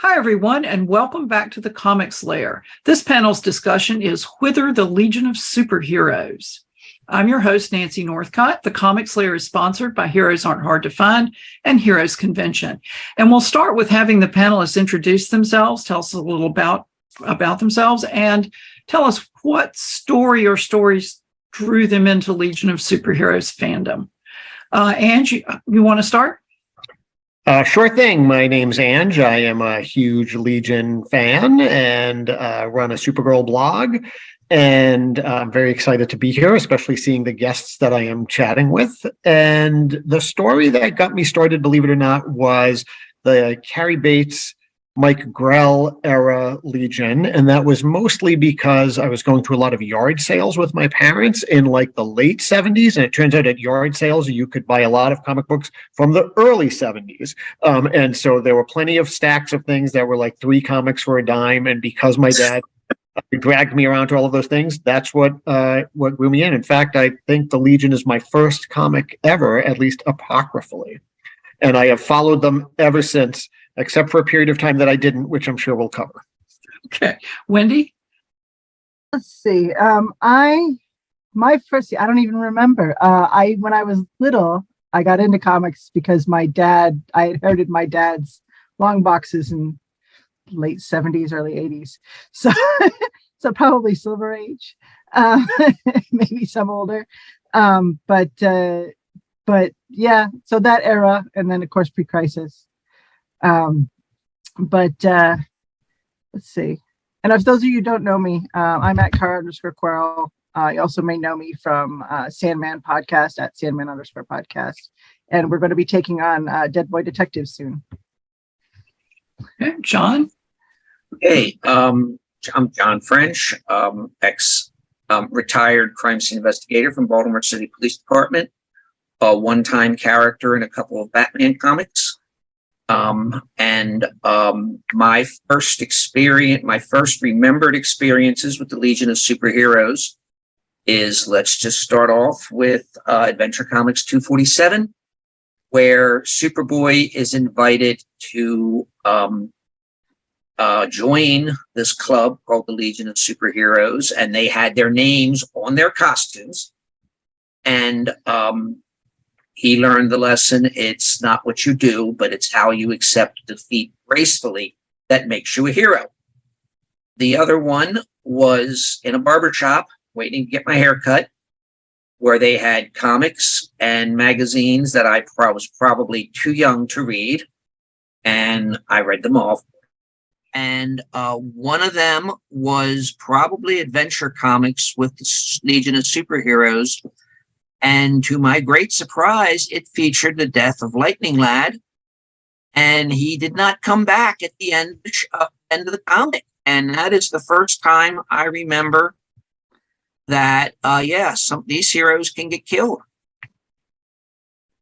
Hi, everyone, and welcome back to the Comics Lair. This panel's discussion is Whither the Legion of Superheroes. I'm your host, Nancy Northcott. The Comics Lair is sponsored by Heroes Aren't Hard to Find and Heroes Convention. And we'll start with having the panelists introduce themselves, tell us a little about themselves, and tell us what story or stories drew them into Legion of Superheroes fandom. Ange, you want to start? Sure thing. My name's Ange. I am a huge Legion fan and run a Supergirl blog. And I'm very excited to be here, especially seeing the guests that I am chatting with. And the story that got me started, believe it or not, was the Carrie Bates, Mike Grell era Legion. And that was mostly because I was going to a lot of yard sales with my parents in like the late 70s. And it turns out at yard sales, you could buy a lot of comic books from the early 70s. And so there were plenty of stacks of things that were like 3 comics for a dime. And because my dad dragged me around to all of those things, that's what grew me in. In fact, I think the Legion is my first comic ever, at least apocryphally. And I have followed them ever since, except for a period of time that I didn't, which I'm sure we'll cover. Okay. Wendy? Let's see. I don't even remember. When I was little, I got into comics because I inherited my dad's long boxes in late 70s, early 80s. So, so probably Silver Age, maybe some older. But yeah, so that era, and then of course pre-crisis. Let's see. And if those of you who don't know me, I'm at car_Quarrel. You also may know me from Sandman podcast at Sandman_podcast. And we're going to be taking on Dead Boy Detective soon. Okay, John? Hey, I'm John French, retired crime scene investigator from Baltimore City Police Department, a one-time character in a couple of Batman comics. My first remembered experiences with the Legion of Superheroes is, let's just start off with Adventure Comics 247, where Superboy is invited to join this club called the Legion of Superheroes, and they had their names on their costumes. And he learned the lesson: it's not what you do, but it's how you accept defeat gracefully that makes you a hero. The other one was in a barber shop waiting to get my hair cut, where they had comics and magazines that I was probably too young to read, and I read them all. And one of them was probably Adventure Comics with the Legion of Superheroes. And to my great surprise, it featured the death of Lightning Lad. And he did not come back at the end of the comic. And that is the first time I remember that, these heroes can get killed.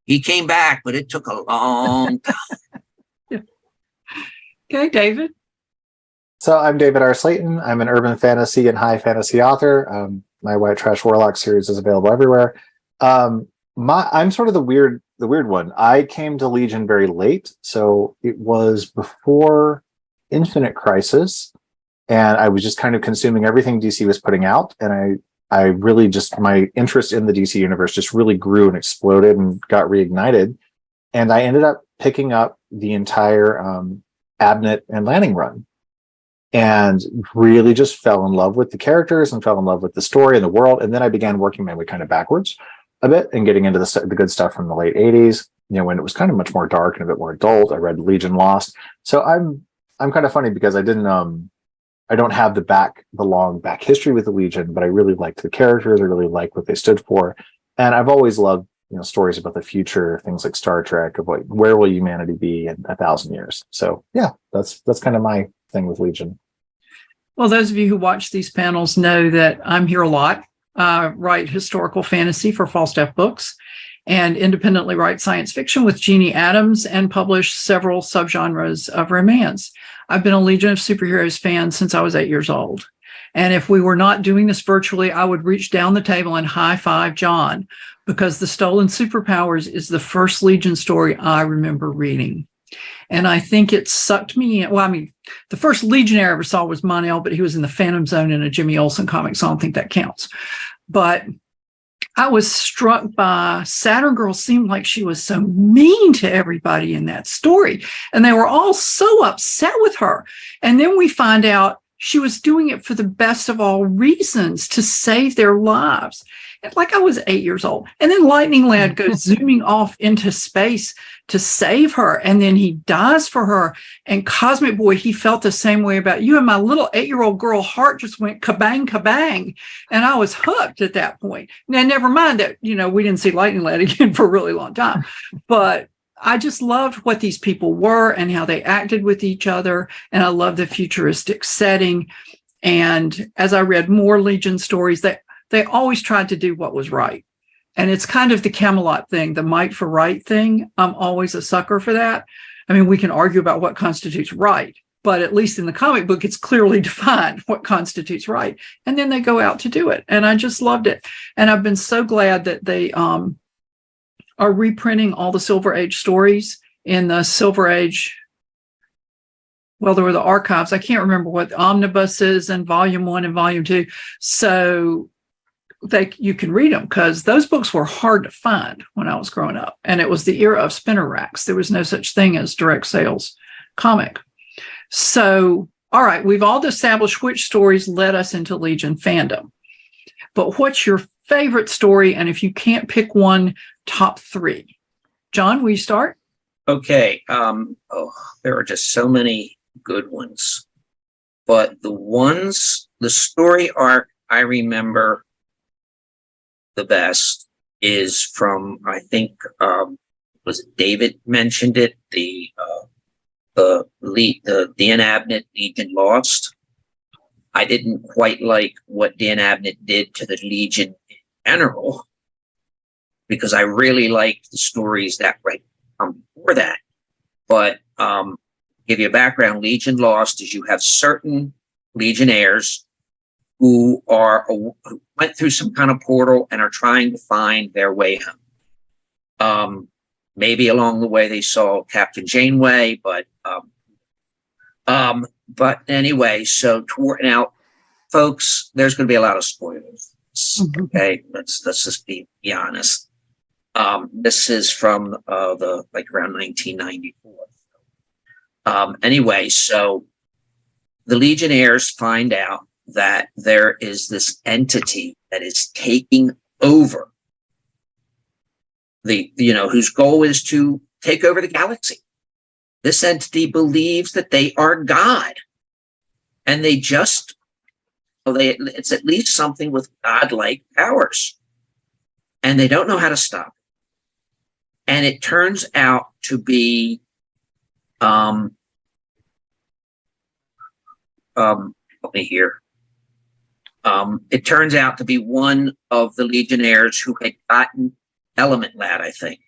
He came back, but it took a long time. Okay, David? So I'm David R. Slayton. I'm an urban fantasy and high fantasy author. My White Trash Warlock series is available everywhere. I'm sort of the weird one. I came to Legion very late, so it was before Infinite Crisis, and I was just kind of consuming everything DC was putting out, and I really just, my interest in the DC universe just really grew and exploded and got reignited, and I ended up picking up the entire Abnett and Lanning run, and really just fell in love with the characters and fell in love with the story and the world, and then I began working my way kind of backwards a bit and getting into the good stuff from the late 80s, when it was kind of much more dark and a bit more adult. I read Legion Lost. So I'm kind of funny because I don't have the long back history with the Legion, but I really liked the characters. I really liked what they stood for. And I've always loved, stories about the future, things like Star Trek, of like, where will humanity be in 1,000 years? So yeah, that's kind of my thing with Legion. Well, those of you who watch these panels know that I'm here a lot. Write historical fantasy for Falstaff Books, and independently write science fiction with Jeannie Adams, and publish several subgenres of romance. I've been a Legion of Superheroes fan since I was 8 years old. And if we were not doing this virtually, I would reach down the table and high-five John, because The Stolen Superpowers is the first Legion story I remember reading. And I think it sucked me in. Well, I mean, the first Legionnaire I ever saw was Mon-El, but he was in the Phantom Zone in a Jimmy Olsen comic, so I don't think that counts. But I was struck by Saturn Girl seemed like she was so mean to everybody in that story. And they were all so upset with her. And then we find out she was doing it for the best of all reasons, to save their lives. And like I was 8 years old. And then Lightning Lad goes zooming off into space to save her. And then he dies for her. And Cosmic Boy, he felt the same way about you. And my little 8-year-old girl heart just went kabang, kabang. And I was hooked at that point. Now, never mind that, we didn't see Lightning Lad again for a really long time. But I just loved what these people were and how they acted with each other. And I love the futuristic setting. And as I read more Legion stories, they always tried to do what was right. And it's kind of the Camelot thing, the might for right thing. I'm always a sucker for that. I mean, we can argue about what constitutes right, but at least in the comic book, it's clearly defined what constitutes right. And then they go out to do it. And I just loved it. And I've been so glad that they are reprinting all the Silver Age stories in the Silver Age. Well, there were the archives. I can't remember what the omnibuses and volume 1 and volume 2. So you can read them, because those books were hard to find when I was growing up. And it was the era of spinner racks. There was no such thing as direct sales comic. So, all right, we've all established which stories led us into Legion fandom. But what's your favorite story? And if you can't pick one, top 3. John, will you start? Okay. There are just so many good ones. But the story arc I remember the best is from, I think, was it David mentioned it, the Dan Abnett Legion Lost. I didn't quite like what Dan Abnett did to the Legion in general, because I really liked the stories that before that. But give you a background, Legion Lost is you have certain Legionnaires who went through some kind of portal and are trying to find their way home. Maybe along the way they saw Captain Janeway, but anyway, so now, folks, there's going to be a lot of spoilers. Okay, let's just be honest. This is from around 1994. Anyway, so the Legionnaires find out that there is this entity that is taking over whose goal is to take over the galaxy. This entity believes that they are God, and it's at least something with godlike powers, and they don't know how to stop it. And it turns out to be let me hear. It turns out to be one of the Legionnaires who had gotten Element Lad, I think,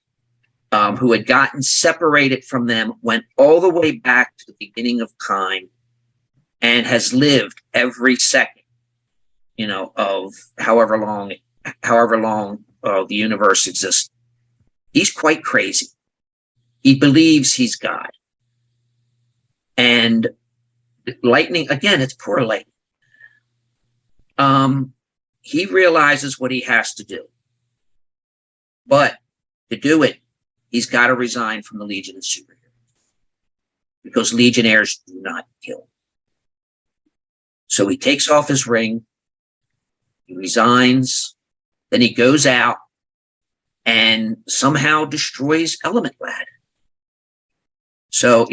who had gotten separated from them, went all the way back to the beginning of time, and has lived every second, of however long the universe exists. He's quite crazy. He believes he's God. And Lightning, again, it's poor Lightning. He realizes what he has to do. But to do it, he's got to resign from the Legion of Superheroes, because Legionnaires do not kill. So he takes off his ring, he resigns, then he goes out and somehow destroys Element Lad. So,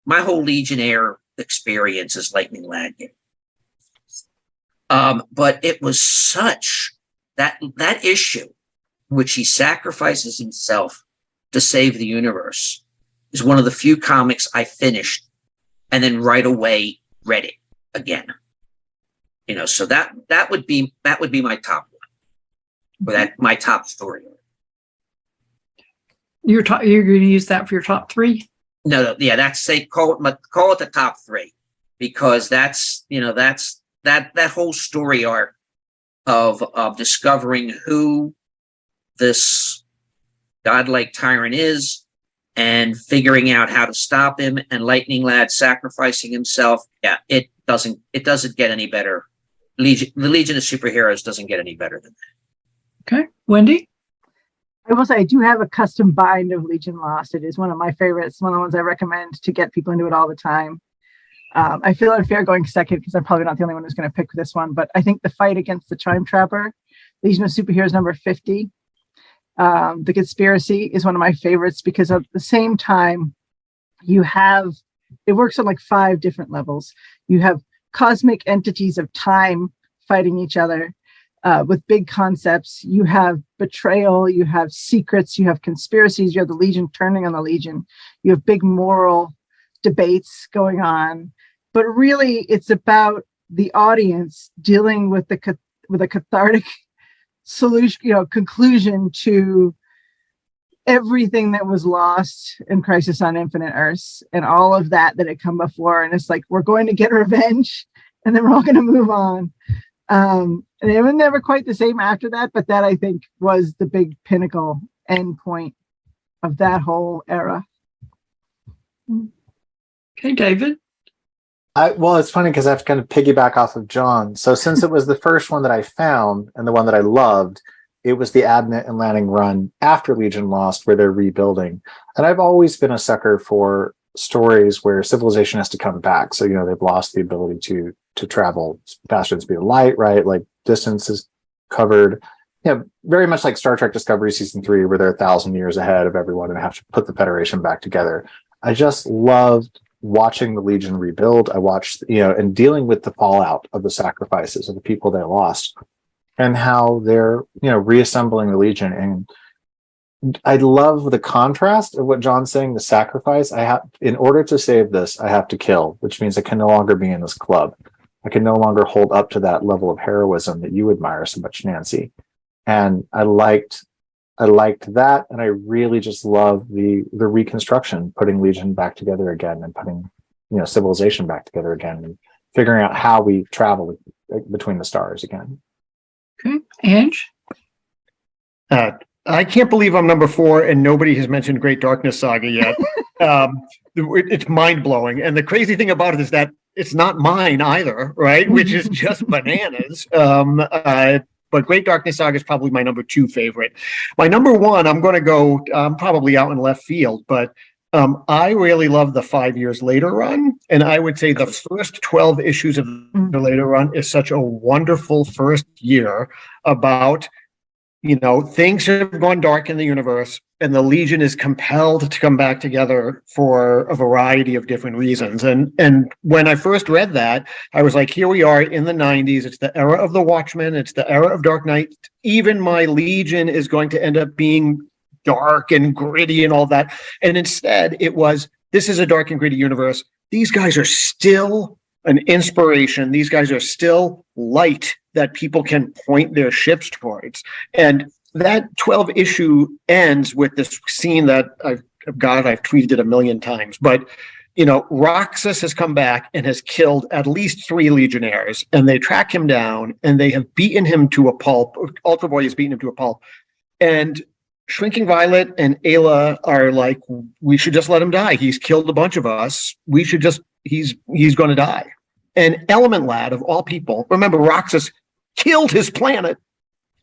my whole Legionnaire experience is Lightning Lad. But it was such that issue in which he sacrifices himself to save the universe is one of the few comics I finished and then right away read it again. So that would be my top one, or my top story. You're going to use that for your top 3? No, yeah, call it the top 3, because that's that whole story arc of discovering who this godlike tyrant is, and figuring out how to stop him, and Lightning Lad sacrificing himself. Yeah, it doesn't get any better. The Legion of Superheroes doesn't get any better than that. Okay. Wendy? I will say I do have a custom bind of Legion Lost. It is one of my favorites, one of the ones I recommend to get people into it all the time. I feel unfair going second because I'm probably not the only one who's going to pick this one, but I think the fight against the Time Trapper, Legion of Superheroes number 50, The Conspiracy, is one of my favorites because at the same time, it works on like 5 different levels. You have cosmic entities of time fighting each other with big concepts. You have betrayal, you have secrets, you have conspiracies, you have the Legion turning on the Legion, you have big moral debates going on. But really, it's about the audience dealing with a cathartic solution, conclusion to everything that was lost in Crisis on Infinite Earths and all of that had come before. And it's like, we're going to get revenge and then we're all going to move on. And it was never quite the same after that, but that I think was the big pinnacle end point of that whole era. Okay, David? Well, it's funny because I have to kind of piggyback off of John. So since it was the first one that I found and the one that I loved, it was the Abnett and Lanning run after Legion Lost where they're rebuilding. And I've always been a sucker for stories where civilization has to come back. So, they've lost the ability to travel faster than the speed of light, right? Like distance is covered. Very much like Star Trek Discovery Season 3, where they're 1,000 years ahead of everyone and have to put the Federation back together. I just loved watching the Legion rebuild. I watched, and dealing with the fallout of the sacrifices of the people they lost and how they're, reassembling the Legion. And I love the contrast of what John's saying, the sacrifice. In order to save this, I have to kill, which means I can no longer be in this club. I can no longer hold up to that level of heroism that you admire so much, Nancy. And I liked that, and I really just love the reconstruction, putting Legion back together again and putting civilization back together again and figuring out how we travel between the stars again. Okay, Ange? I can't believe I'm number 4 and nobody has mentioned Great Darkness Saga yet. It's mind-blowing, and the crazy thing about it is that it's not mine either, right? Which is just bananas. But Great Darkness Saga is probably my number 2 favorite. My number 1, I'm going to go probably out in left field, but I really love the 5 Years Later run. And I would say the first 12 issues of the later run is such a wonderful first year about, things have gone dark in the universe and the Legion is compelled to come back together for a variety of different reasons. And when I first read that, I was like, here we are in the 90s. It's the era of the Watchmen. It's the era of Dark Knight. Even my Legion is going to end up being dark and gritty and all that. And instead it was, this is a dark and gritty universe. These guys are still an inspiration. These guys are still light that people can point their ships towards. And that 12 issue ends with this scene that I've tweeted it a million times, but Roxas has come back and has killed at least 3 Legionnaires, and they track him down and they have beaten him to a pulp. Ultra Boy has beaten him to a pulp. And Shrinking Violet and Ayla are like, we should just let him die. He's killed a bunch of us. We should just, he's going to die. And Element Lad, of all people, remember Roxas killed his planet,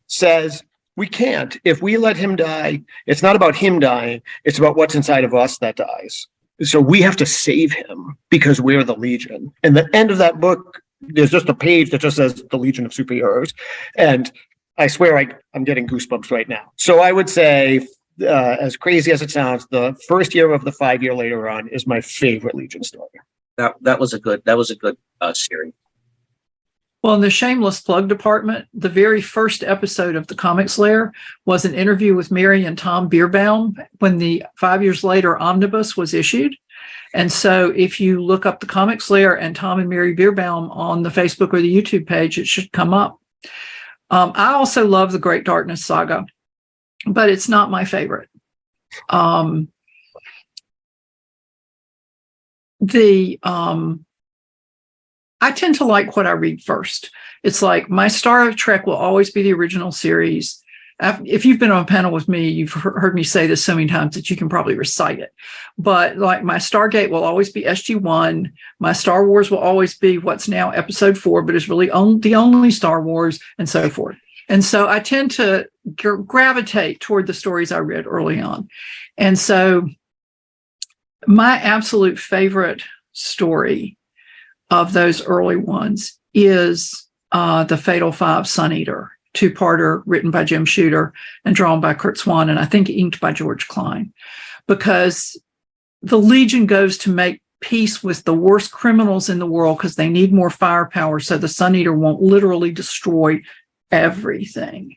says, we can't. If we let him die, it's not about him dying. It's about what's inside of us that dies. So we have to save him because we're the Legion. And the end of that book, there's just a page that just says the Legion of Superheroes. And I swear I'm getting goosebumps right now. So I would say, as crazy as it sounds, the first year of the 5 Year Later run is my favorite Legion story. That was a good series. Well, in the shameless plug department, the very first episode of the Comics Lair was an interview with Mary and Tom Bierbaum when the 5 Years Later omnibus was issued. And so if you look up the Comics Lair and Tom and Mary Bierbaum on the Facebook or the YouTube page, it should come up. I also love the Great Darkness Saga, but it's not my favorite. I tend to like what I read first. It's like my Star Trek will always be the original series. if you've been on a panel with me, you've heard me say this so many times that you can probably recite it. But like my Stargate will always be SG-1. My Star Wars will always be what's now Episode 4, but is really the only Star Wars, and so forth. And so I tend to gravitate toward the stories I read early on. And so my absolute favorite story of those early ones is the Fatal Five Sun Eater, two-parter written by Jim Shooter and drawn by Kurt Swan, and I think inked by George Klein, because the Legion goes to make peace with the worst criminals in the world because they need more firepower so the Sun Eater won't literally destroy everything.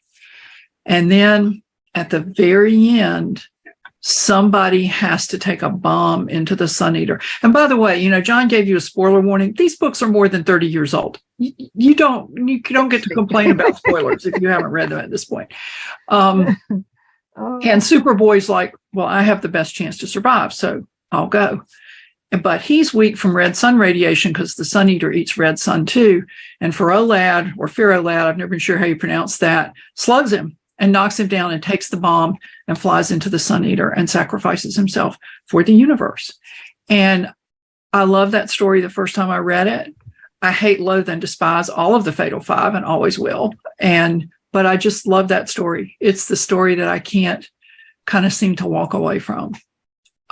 And then at the very end, somebody has to take a bomb into the Sun Eater. And by the way, John gave you a spoiler warning. These books are more than 30 years old. You don't get to complain about spoilers if you haven't read them at this point. And Superboy's like, well, I have the best chance to survive, so I'll go. But he's weak from red sun radiation because the Sun Eater eats red sun too. And Ferolad, I've never been sure how you pronounce that, slugs him and knocks him down and takes the bomb and flies into the Sun Eater and sacrifices himself for the universe. And I love that story the first time I read it. I hate, loathe, and despise all of the Fatal Five and always will. But I just love that story. It's the story that I can't kind of seem to walk away from.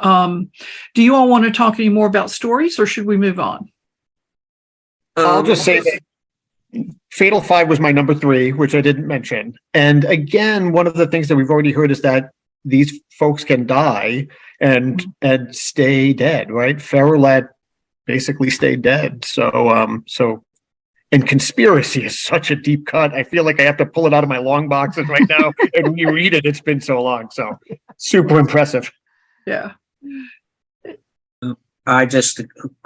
Do you all want to talk any more about stories, or should we move on? I'll just say that Fatal Five was my number 3, which I didn't mention. And again, one of the things that we've already heard is that these folks can die and stay dead, right? Ferolad basically stayed dead. So and Conspiracy is such a deep cut. I feel like I have to pull it out of my long boxes right now and reread it. It's been so long. So super impressive. Yeah.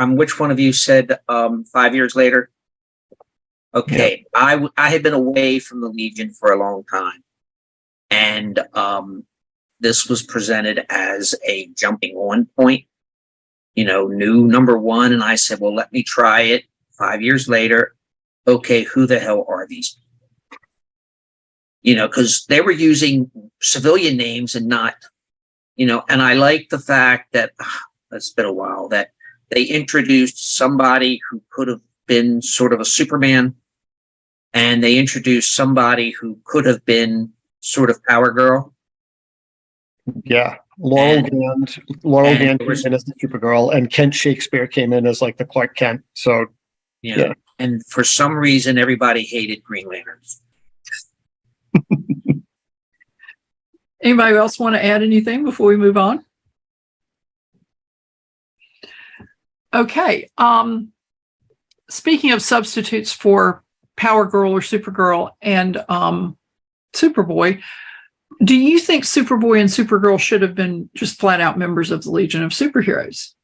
Which one of you said 5 years later? Okay. Yeah. I had been away from the Legion for a long time. And this was presented as a jumping on point, new number 1. And I said, well, let me try it. 5 years later. Okay, who the hell are these people? Because they were using civilian names and not, and I like the fact that it's been a while that they introduced somebody who could have been sort of a Superman, and they introduced somebody who could have been sort of Power Girl. Yeah, Laurel Gant came in as the Supergirl, and Kent Shakespeare came in as like the Clark Kent. So yeah. And for some reason, everybody hated Green Lanterns. Anybody else want to add anything before we move on? Okay. Speaking of substitutes for Power Girl or Supergirl and Superboy, do you think Superboy and Supergirl should have been just flat out members of the Legion of Superheroes?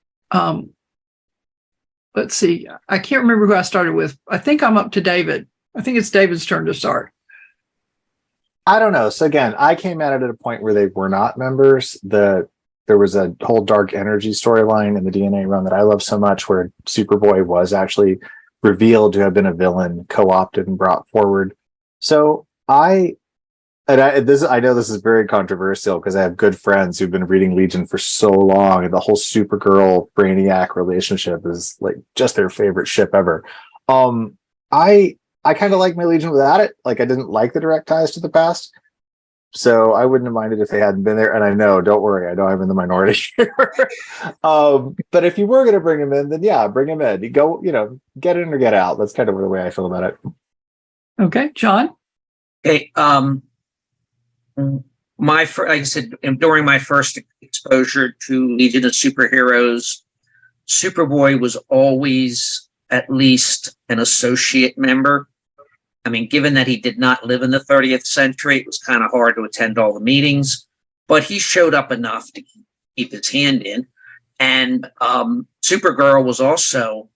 Let's see. I can't remember who I started with. I think I'm up to David. I think it's David's turn to start. I don't know. So again, I came at it at a point where they were not members. There was a whole dark energy storyline in the DNA run that I love so much, where Superboy was actually revealed to have been a villain, co-opted and brought forward. So I know this is very controversial because I have good friends who've been reading Legion for so long, and the whole Supergirl Brainiac relationship is like just their favorite ship ever. I kind of like my Legion without it. Like, I didn't like the direct ties to the past, so I wouldn't have minded if they hadn't been there. And I know, don't worry, I know I'm in the minority here. But if you were going to bring him in, then yeah, bring him in. You go, get in or get out. That's kind of the way I feel about it. Okay, John. Okay. Like I said, during my first exposure to Legion of Superheroes, Superboy was always at least an associate member. I mean, given that he did not live in the 30th century, it was kind of hard to attend all the meetings, but he showed up enough to keep his hand in. And Supergirl was also,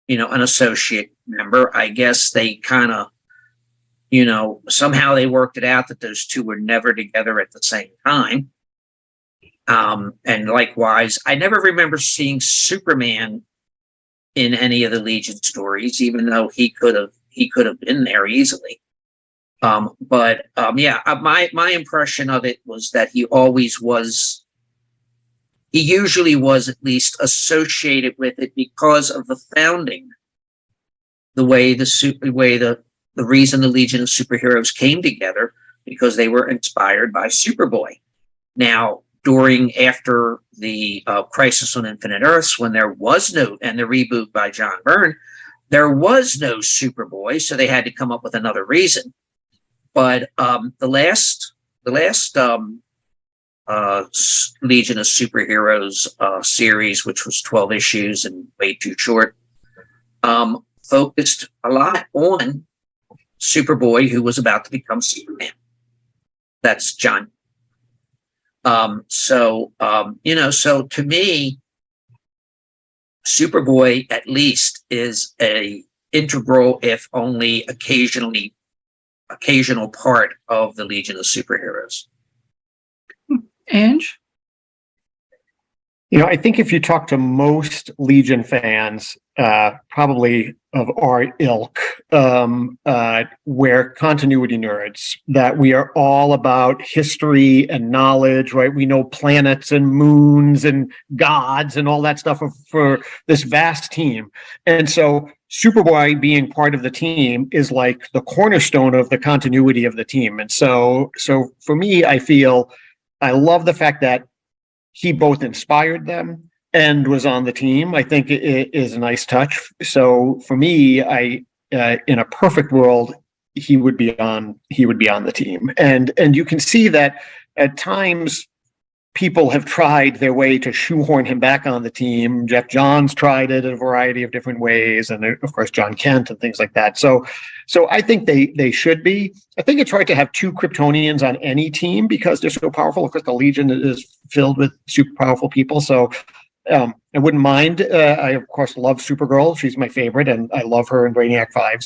an associate member. I guess they kind of, somehow they worked it out that those two were never together at the same time. And likewise, I never remember seeing Superman in any of the Legion stories, even though he could have been there easily. My impression of it was that he usually was at least associated with it because of the founding, the reason the Legion of Superheroes came together, because they were inspired by Superboy. Now, after the Crisis on Infinite Earths, when there was no, and the reboot by John Byrne, there was no Superboy, so they had to come up with another reason. But the last Legion of Superheroes series, which was 12 issues and way too short, focused a lot on Superboy, who was about to become Superman. That's John. So to me, Superboy at least is a integral, if only occasional part of the Legion of Superheroes. Ange? I think if you talk to most Legion fans, probably of our ilk, we're continuity nerds, that we are all about history and knowledge, right? We know planets and moons and gods and all that stuff for this vast team. And so Superboy being part of the team is like the cornerstone of the continuity of the team. And so for me, I love the fact that he both inspired them and was on the team. I think it is a nice touch. So for me, in a perfect world, he would be on the team. And you can see that at times people have tried their way to shoehorn him back on the team. Jeff Johns tried it a variety of different ways, and of course John Kent and things like that. So I think they should be. I think it's hard to have two Kryptonians on any team because they're so powerful. Of course, the Legion is filled with super powerful people. So I wouldn't mind. I of course love Supergirl. She's my favorite, and I love her in Brainiac 5.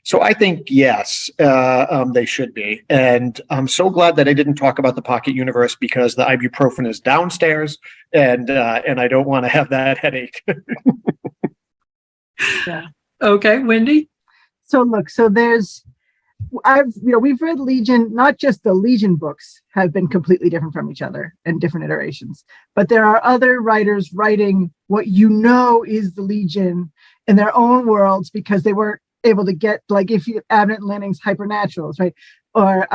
So I think yes, they should be. And I'm so glad that I didn't talk about the Pocket Universe because the ibuprofen is downstairs, and I don't want to have that headache. Yeah. Okay, Wendy? So look, we've read Legion, not just the Legion books have been completely different from each other and different iterations, but there are other writers writing what is the Legion in their own worlds because they weren't able to get, like, if you Abnett and Lanning's Hypernaturals, right? Or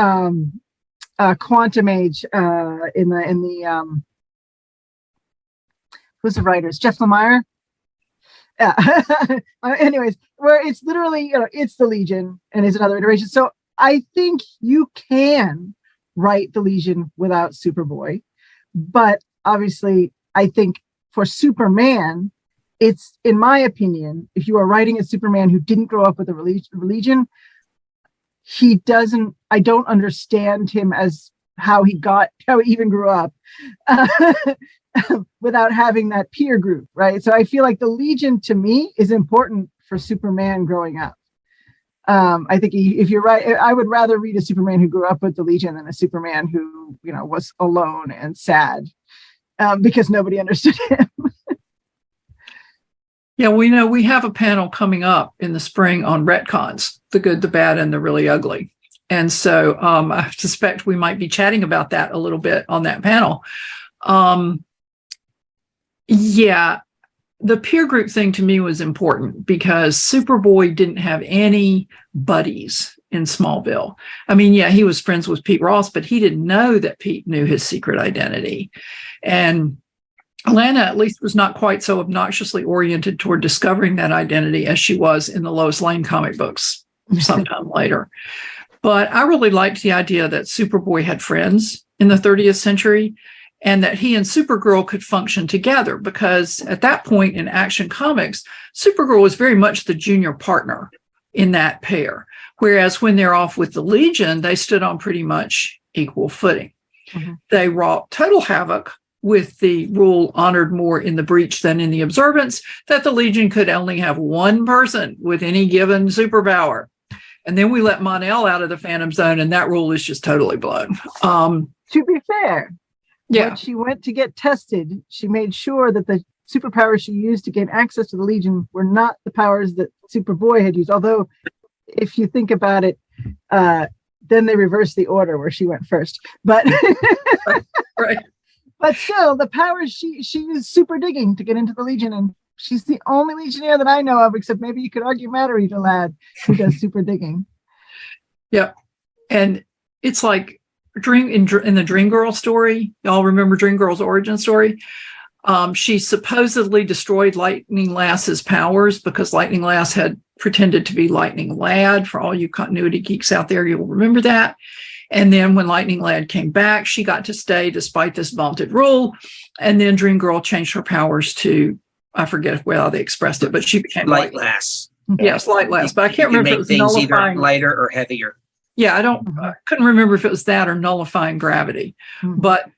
Quantum Age in the who's the writers? Jeff Lemire? Yeah. Anyways, where it's literally, it's the Legion and it's another iteration. So I think you can write the Legion without Superboy, but obviously I think for Superman, it's, in my opinion, if you are writing a Superman who didn't grow up with a Legion, I don't understand him as how he even grew up without having that peer group, right? So I feel like the Legion to me is important for Superman growing up. I think if you're right, I would rather read a Superman who grew up with the Legion than a Superman who, was alone and sad because nobody understood him. Yeah, we know we have a panel coming up in the spring on retcons, the good, the bad, and the really ugly. And so I suspect we might be chatting about that a little bit on that panel. Yeah, the peer group thing to me was important because Superboy didn't have any buddies in Smallville. I mean, yeah, he was friends with Pete Ross, but he didn't know that Pete knew his secret identity. And Lana, at least, was not quite so obnoxiously oriented toward discovering that identity as she was in the Lois Lane comic books sometime later. But I really liked the idea that Superboy had friends in the 30th century and that he and Supergirl could function together because at that point in Action Comics, Supergirl was very much the junior partner in that pair. Whereas when they're off with the Legion, they stood on pretty much equal footing. Mm-hmm. They wrought total havoc with the rule honored more in the breach than in the observance that the Legion could only have one person with any given superpower. And then we let Mon-El out of the Phantom Zone, and that rule is just totally blown. To be fair, yeah, when she went to get tested, she made sure that the superpowers she used to gain access to the Legion were not the powers that Superboy had used. Although, if you think about it, then they reversed the order where she went first. But Right. but still, the power she used super digging to get into the Legion, and she's the only Legionnaire that I know of, except maybe you could argue Matter Eater Lad, who does super digging. Yep. And it's like in the Dream Girl story. Y'all remember Dream Girl's origin story? She supposedly destroyed Lightning Lass's powers because Lightning Lass had pretended to be Lightning Lad. For all you continuity geeks out there, you'll remember that. And then when Lightning Lad came back, she got to stay despite this vaunted rule. And then Dream Girl changed her powers to, I forget how they expressed it, but she became Light Lass. Yes, Light Lass. But I can't remember if it was things nullifying. either lighter or heavier. Yeah, I couldn't remember if it was that or nullifying gravity. But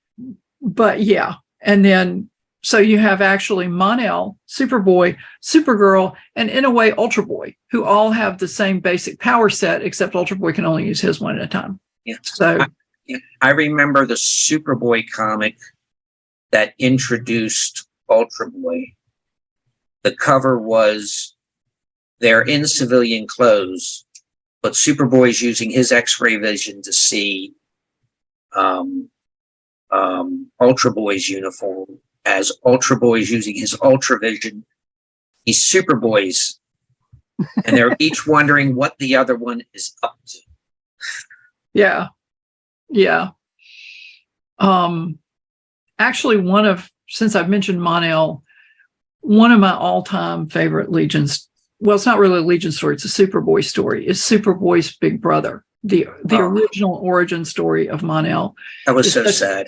yeah. And then, so you have actually Mon-El, Superboy, Supergirl, and in a way, Ultra Boy, who all have the same basic power set, except Ultra Boy can only use his one at a time. Yeah. So I remember the Superboy comic that introduced Ultra Boy. The cover was they're in civilian clothes, but Superboy's using his X-ray vision to see Ultra Boy's uniform. As Ultra Boy's using his Ultra Vision, he's Superboy's, and they're each wondering what the other one is up to. yeah. Actually, since I've mentioned Mon-El, one of my all-time favorite Legions, well, it's not really a Legion story, it's a Superboy story, is Superboy's big brother, the original origin story of Mon-El. That was so sad.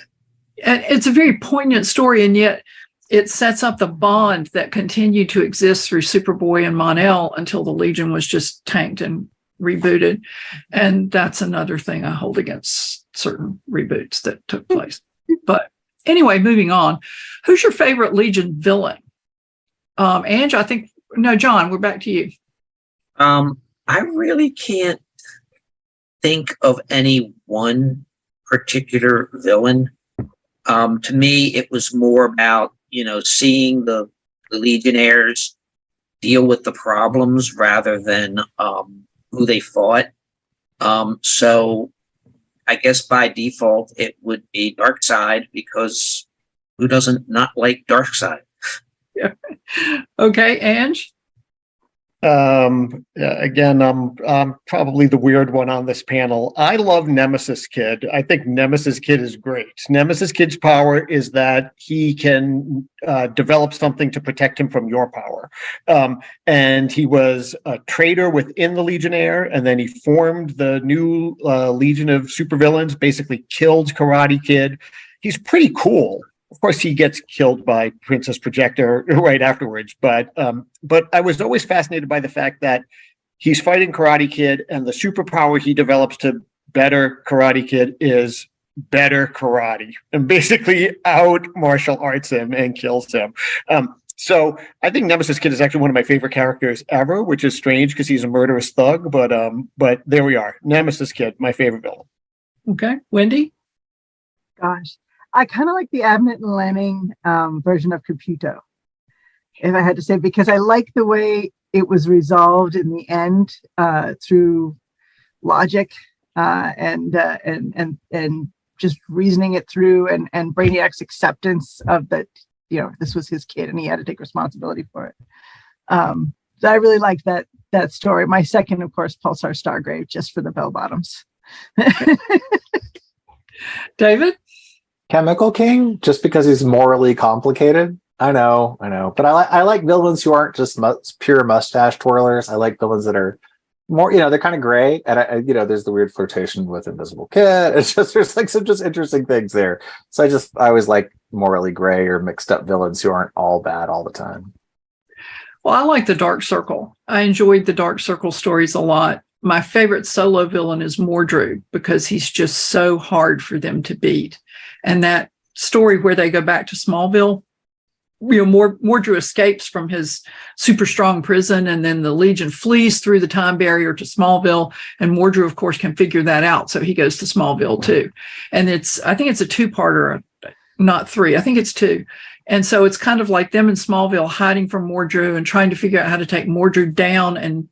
And it's a very poignant story, and yet it sets up the bond that continued to exist through Superboy and Mon-El until the Legion was just tanked and rebooted. And that's another thing I hold against certain reboots that took place. But anyway, moving on. Who's your favorite Legion villain? Ange, John, we're back to you. I really can't think of any one particular villain. To me, it was more about, seeing the Legionnaires deal with the problems rather than who they fought. So I guess by default, it would be Darkseid, because who doesn't not like Darkseid? Yeah. Okay, Ange? Again, I'm probably the weird one on this panel. I love Nemesis Kid. I think Nemesis Kid is great. Nemesis Kid's power is that he can develop something to protect him from your power. And he was a traitor within the Legionnaire, and then he formed the new Legion of Supervillains, basically killed Karate Kid. He's pretty cool. Of course, he gets killed by Princess Projector right afterwards. But I was always fascinated by the fact that he's fighting Karate Kid, and the superpower he develops to better Karate Kid is better karate, and basically out martial arts him and kills him. So I think Nemesis Kid is actually one of my favorite characters ever, which is strange because he's a murderous thug. But there we are. Nemesis Kid, my favorite villain. Okay, Wendy? Gosh. I kind of like the Abnett and Lanning version of Caputo, if I had to say, because I like the way it was resolved in the end through logic and just reasoning it through, and Brainiac's acceptance of that, this was his kid and he had to take responsibility for it. So I really like that story. My second, of course, Pulsar Stargrave, just for the bell bottoms. David? Chemical King, just because he's morally complicated. I know, but I like villains who aren't just pure mustache twirlers. I like villains that are more, they're kind of gray, and there's the weird flirtation with Invisible Kid. It's just there's like some just interesting things there. So I always like morally gray or mixed up villains who aren't all bad all the time. Well, I like the Dark Circle. I enjoyed the Dark Circle stories a lot. My favorite solo villain is Mordru, because he's just so hard for them to beat. And that story where they go back to Smallville, Mordru escapes from his super strong prison, and then the Legion flees through the time barrier to Smallville, and Mordru, of course, can figure that out. So he goes to Smallville too. And I think it's a two-parter, not three. I think it's two. And so it's kind of like them in Smallville hiding from Mordru and trying to figure out how to take Mordru down and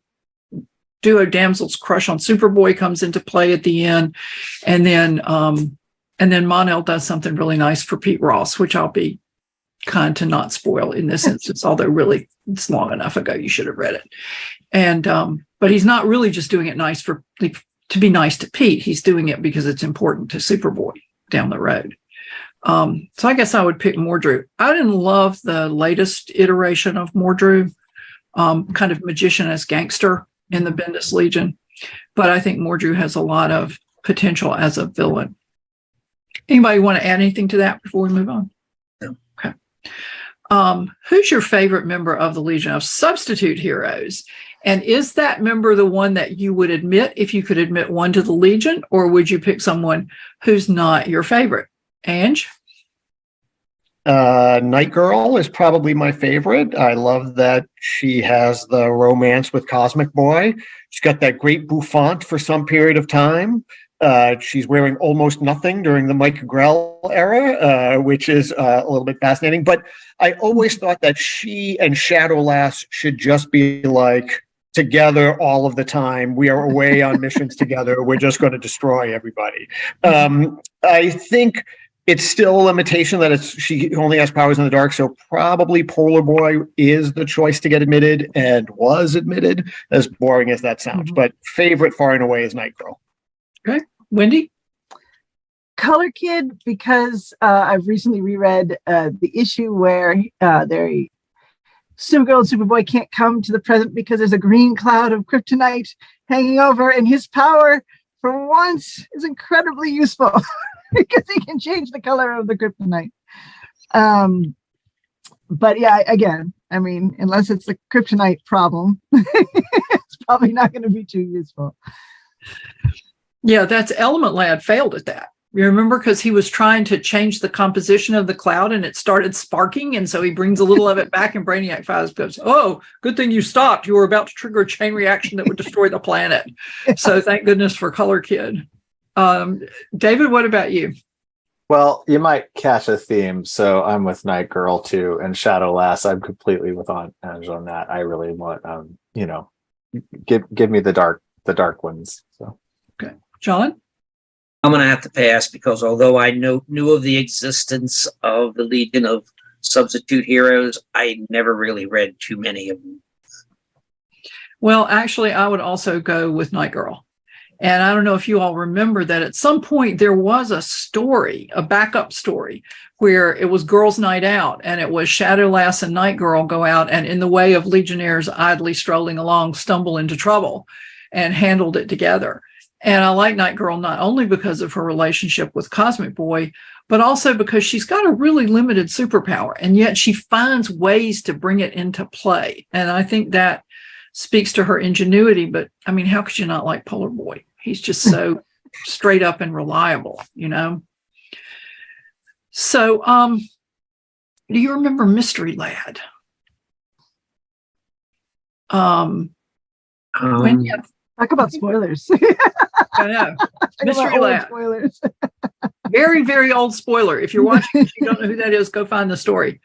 duo damsel's crush on Superboy comes into play at the end, and then Monel does something really nice for Pete Ross, which I'll be kind to not spoil in this instance, although really it's long enough ago you should have read it. And but he's not really just doing it nice to be nice to Pete. He's doing it because it's important to Superboy down the road. So I guess I would pick Mordru. I didn't love the latest iteration of Mordru, kind of magician as gangster in the Bendis Legion, but I think Mordru has a lot of potential as a villain. Anybody want to add anything to that before we move on? No. Okay. Who's your favorite member of the Legion of Substitute Heroes? And is that member the one that you would admit if you could admit one to the Legion, or would you pick someone who's not your favorite? Ange? Night Girl is probably my favorite. I love that she has the romance with Cosmic Boy. She's got that great bouffant for some period of time. She's wearing almost nothing during the Mike Grell era, which is a little bit fascinating. But I always thought that she and Shadowlass should just be like together all of the time. We are away on missions together. We're just going to destroy everybody. I think it's still a limitation that she only has powers in the dark, so probably Polar Boy is the choice to get admitted and was admitted, as boring as that sounds. But favorite far and away is Night Girl. Okay. Wendy? Color Kid, because I've recently reread the issue where Supergirl and Superboy can't come to the present because there's a green cloud of kryptonite hanging over, and his power, for once, is incredibly useful. Because he can change the color of the kryptonite. But yeah, again, I mean, unless it's a kryptonite problem, it's probably not going to be too useful. Yeah, that's Element Lad failed at that. You remember, because he was trying to change the composition of the cloud and it started sparking. And so he brings a little of it back and Brainiac 5 goes, oh, good thing you stopped. You were about to trigger a chain reaction that would destroy the planet. So thank goodness for Color Kid. David, what about you? Well, you might catch a theme, so I'm with Night Girl too, and Shadowlass. I'm completely with Ange on that. I really want, give me the dark ones. So, okay, John. I'm going to have to pass because although I knew of the existence of the Legion of Substitute Heroes, I never really read too many of them. Well, actually, I would also go with Night Girl. And I don't know if you all remember that at some point there was a story, a backup story, where it was Girls' Night Out, and it was Shadowlass and Night Girl go out and, in the way of Legionnaires idly strolling along, stumble into trouble, and handled it together. And I like Night Girl not only because of her relationship with Cosmic Boy, but also because she's got a really limited superpower, and yet she finds ways to bring it into play. And I think that speaks to her ingenuity. But I mean, how could you not like Polar Boy? He's just so straight up and reliable, you know? So, do you remember Mystery Lad? Talk about spoilers. I know. Mystery Lad. Spoilers. Very, very old spoiler. If you're watching, if you don't know who that is, go find the story.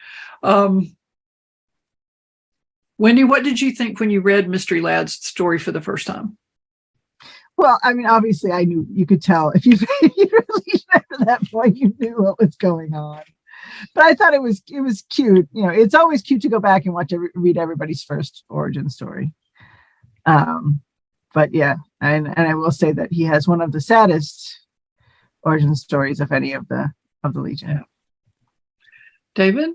Wendy, what did you think when you read Mystery Lad's story for the first time? Well, I mean, obviously, I knew, you could tell if you really after that point, you knew what was going on. But I thought it was cute. You know, it's always cute to go back and read everybody's first origin story. But yeah, and I will say that he has one of the saddest origin stories of any of the Legion. Yeah. David?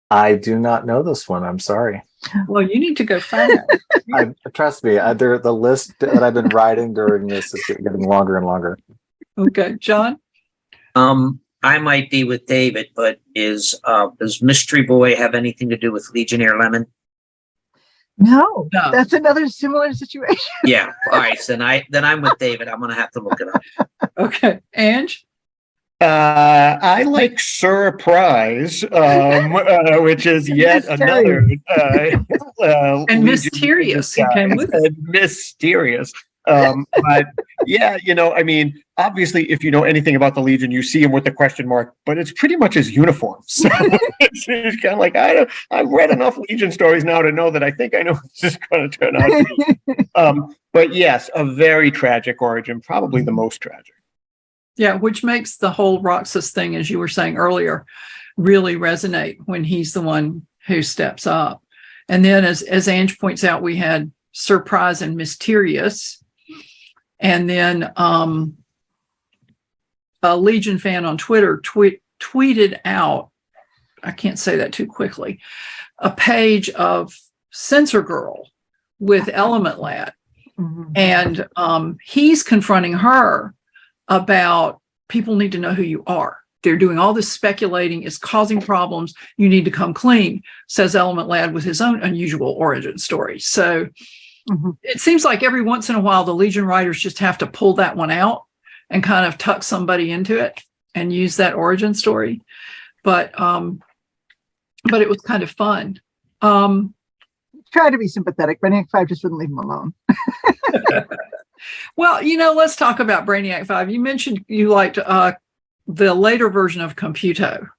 I do not know this one. I'm sorry. Well, you need to go find it. Trust me, the list that I've been writing during this is getting longer and longer. Okay, John? I might be with David, but does Mystery Boy have anything to do with Legionnaire Lemon? No, that's another similar situation. Yeah. All right. Then I'm with David. I'm going to have to look it up. Okay. Ange? I like Surprise, which is yet another and Mysterious. Mysterious. But yeah, I mean, obviously, if you know anything about the Legion, you see him with the question mark, but it's pretty much his uniform. So it's kind of like, I've read enough Legion stories now to know that I think I know what this is going to turn out to be. But yes, a very tragic origin, probably the most tragic. Yeah, which makes the whole Roxas thing, as you were saying earlier, really resonate when he's the one who steps up. And then, as Ange points out, we had Surprise and Mysterious. And then a Legion fan on Twitter tweeted out, I can't say that too quickly, a page of Censor Girl with Element Lad. Mhm. And he's confronting her about people need to know who you are. They're doing all this speculating, it's causing problems. You need to come clean, says Element Lad with his own unusual origin story. So it seems like every once in a while, the Legion writers just have to pull that one out and kind of tuck somebody into it and use that origin story. But it was kind of fun. Try to be sympathetic. Brainiac 5 just wouldn't leave him alone. Well, let's talk about Brainiac 5. You mentioned you liked the later version of Computo.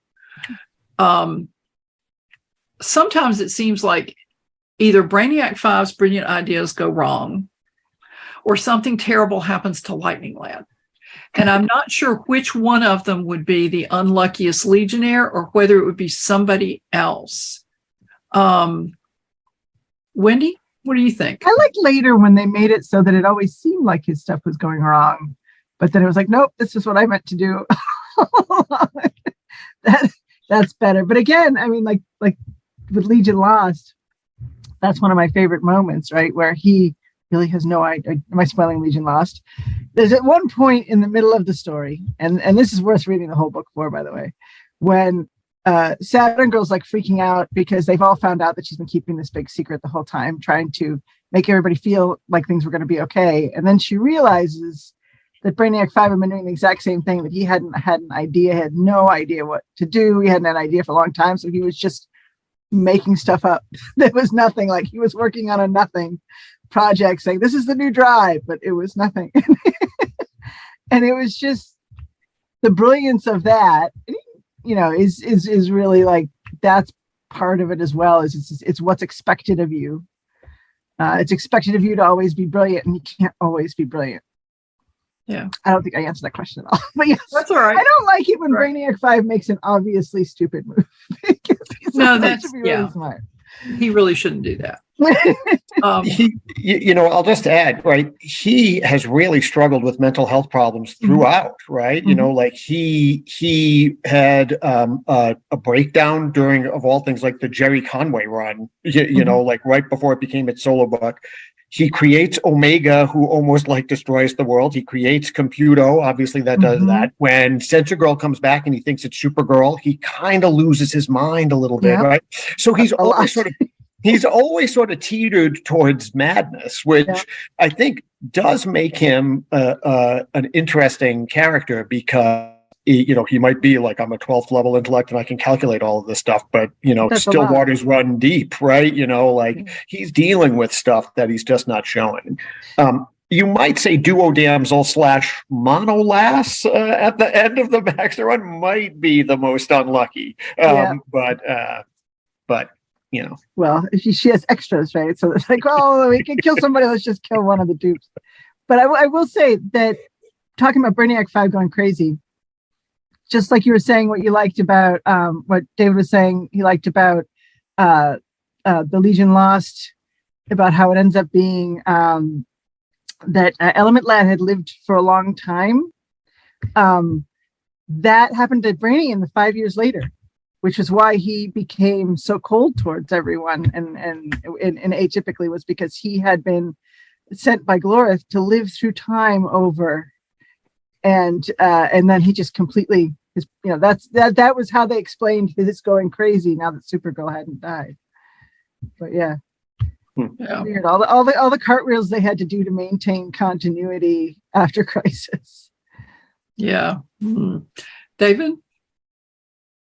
Sometimes it seems like either Brainiac 5's brilliant ideas go wrong or something terrible happens to Lightning Lad. And I'm not sure which one of them would be the unluckiest Legionnaire or whether it would be somebody else. Wendy, what do you think? I liked later when they made it so that it always seemed like his stuff was going wrong. But then it was like, nope, this is what I meant to do. That's better. But again, I mean, like with Legion Lost, that's one of my favorite moments, right? Where he really has no idea. Am I spoiling Legion Lost? There's at one point in the middle of the story, and this is worth reading the whole book for, by the way, when Saturn Girl's like freaking out because they've all found out that she's been keeping this big secret the whole time, trying to make everybody feel like things were going to be okay. And then she realizes that Brainiac 5 had been doing the exact same thing, that he hadn't had an idea, had no idea what to do. He hadn't had an idea for a long time. So he was just making stuff up. There was nothing, like he was working on a nothing project saying, this is the new drive, but it was nothing. And it was just the brilliance of that, is really like, that's part of it as well, is it's what's expected of you. It's expected of you to always be brilliant, and you can't always be brilliant. Yeah. I don't think I answered that question at all. But yes, that's all right. I don't like it when Brainiac 5 makes an obviously stupid move. No, that's really smart. He really shouldn't do that. I'll just add, right? He has really struggled with mental health problems throughout, right? Like he had a breakdown during, of all things, like the Jerry Conway run, like right before it became its solo book. He creates Omega, who almost like destroys the world. He creates Computo, obviously that does that. When Censor Girl comes back and he thinks it's Supergirl, he kind of loses his mind a little bit, right? So he's always sort of teetered towards madness, which I think does make him an interesting character, because he might be like, I'm a 12th level intellect and I can calculate all of this stuff, but still waters run deep, right? He's dealing with stuff that he's just not showing. You might say Duo Damsel / Monolass at the end of the Baxter run might be the most unlucky. But well, she has extras, right? So it's like, oh, we can kill somebody, let's just kill one of the dupes. But I will say that, talking about Brainiac 5 going crazy, just like you were saying, what you liked about what David was saying, he liked about the Legion Lost, about how it ends up being that Element Lad had lived for a long time. That happened to Brainy in the 5 years later, which is why he became so cold towards everyone and atypically, was because he had been sent by Glorith to live through time over. And then he just completely, that was how they explained his going crazy now that Supergirl hadn't died. But yeah. Weird. All the cartwheels they had to do to maintain continuity after Crisis. Yeah. David?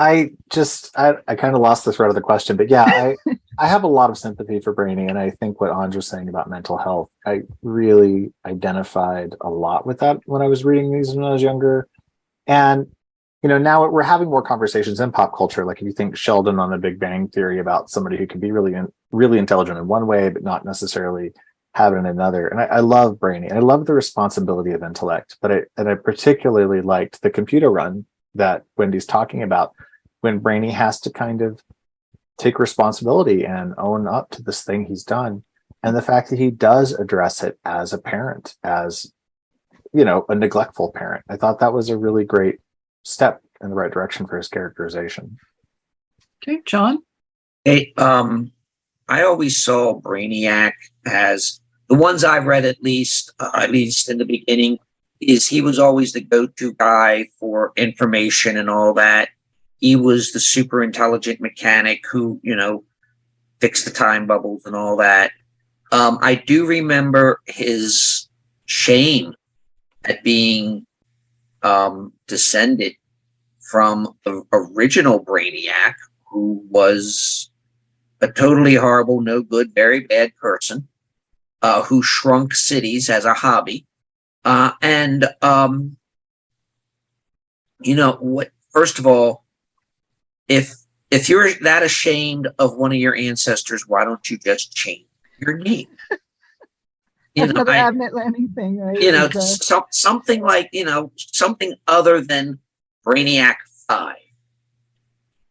I kind of lost the thread of the question, but yeah, I have a lot of sympathy for Brainy, and I think what Anj was saying about mental health, I really identified a lot with that when I was reading these when I was younger. And now we're having more conversations in pop culture. Like if you think Sheldon on The Big Bang Theory about somebody who can be really intelligent in one way, but not necessarily have it in another. And I love Brainy. I love the responsibility of intellect, but I particularly liked the computer run that Wendy's talking about, when Brainy has to kind of take responsibility and own up to this thing he's done. And the fact that he does address it as a parent, as, a neglectful parent. I thought that was a really great step in the right direction for his characterization. Okay, John? Hey, I always saw Brainiac as, the ones I've read at least in the beginning, is he was always the go-to guy for information and all that. He was the super intelligent mechanic who, fixed the time bubbles and all that. I do remember his shame at being descended from the original Brainiac, who was a totally horrible, no good, very bad person, who shrunk cities as a hobby. First of all, if you're that ashamed of one of your ancestors, why don't you just change your name? That's another Abnett Landing thing, right? Something like, something other than Brainiac 5.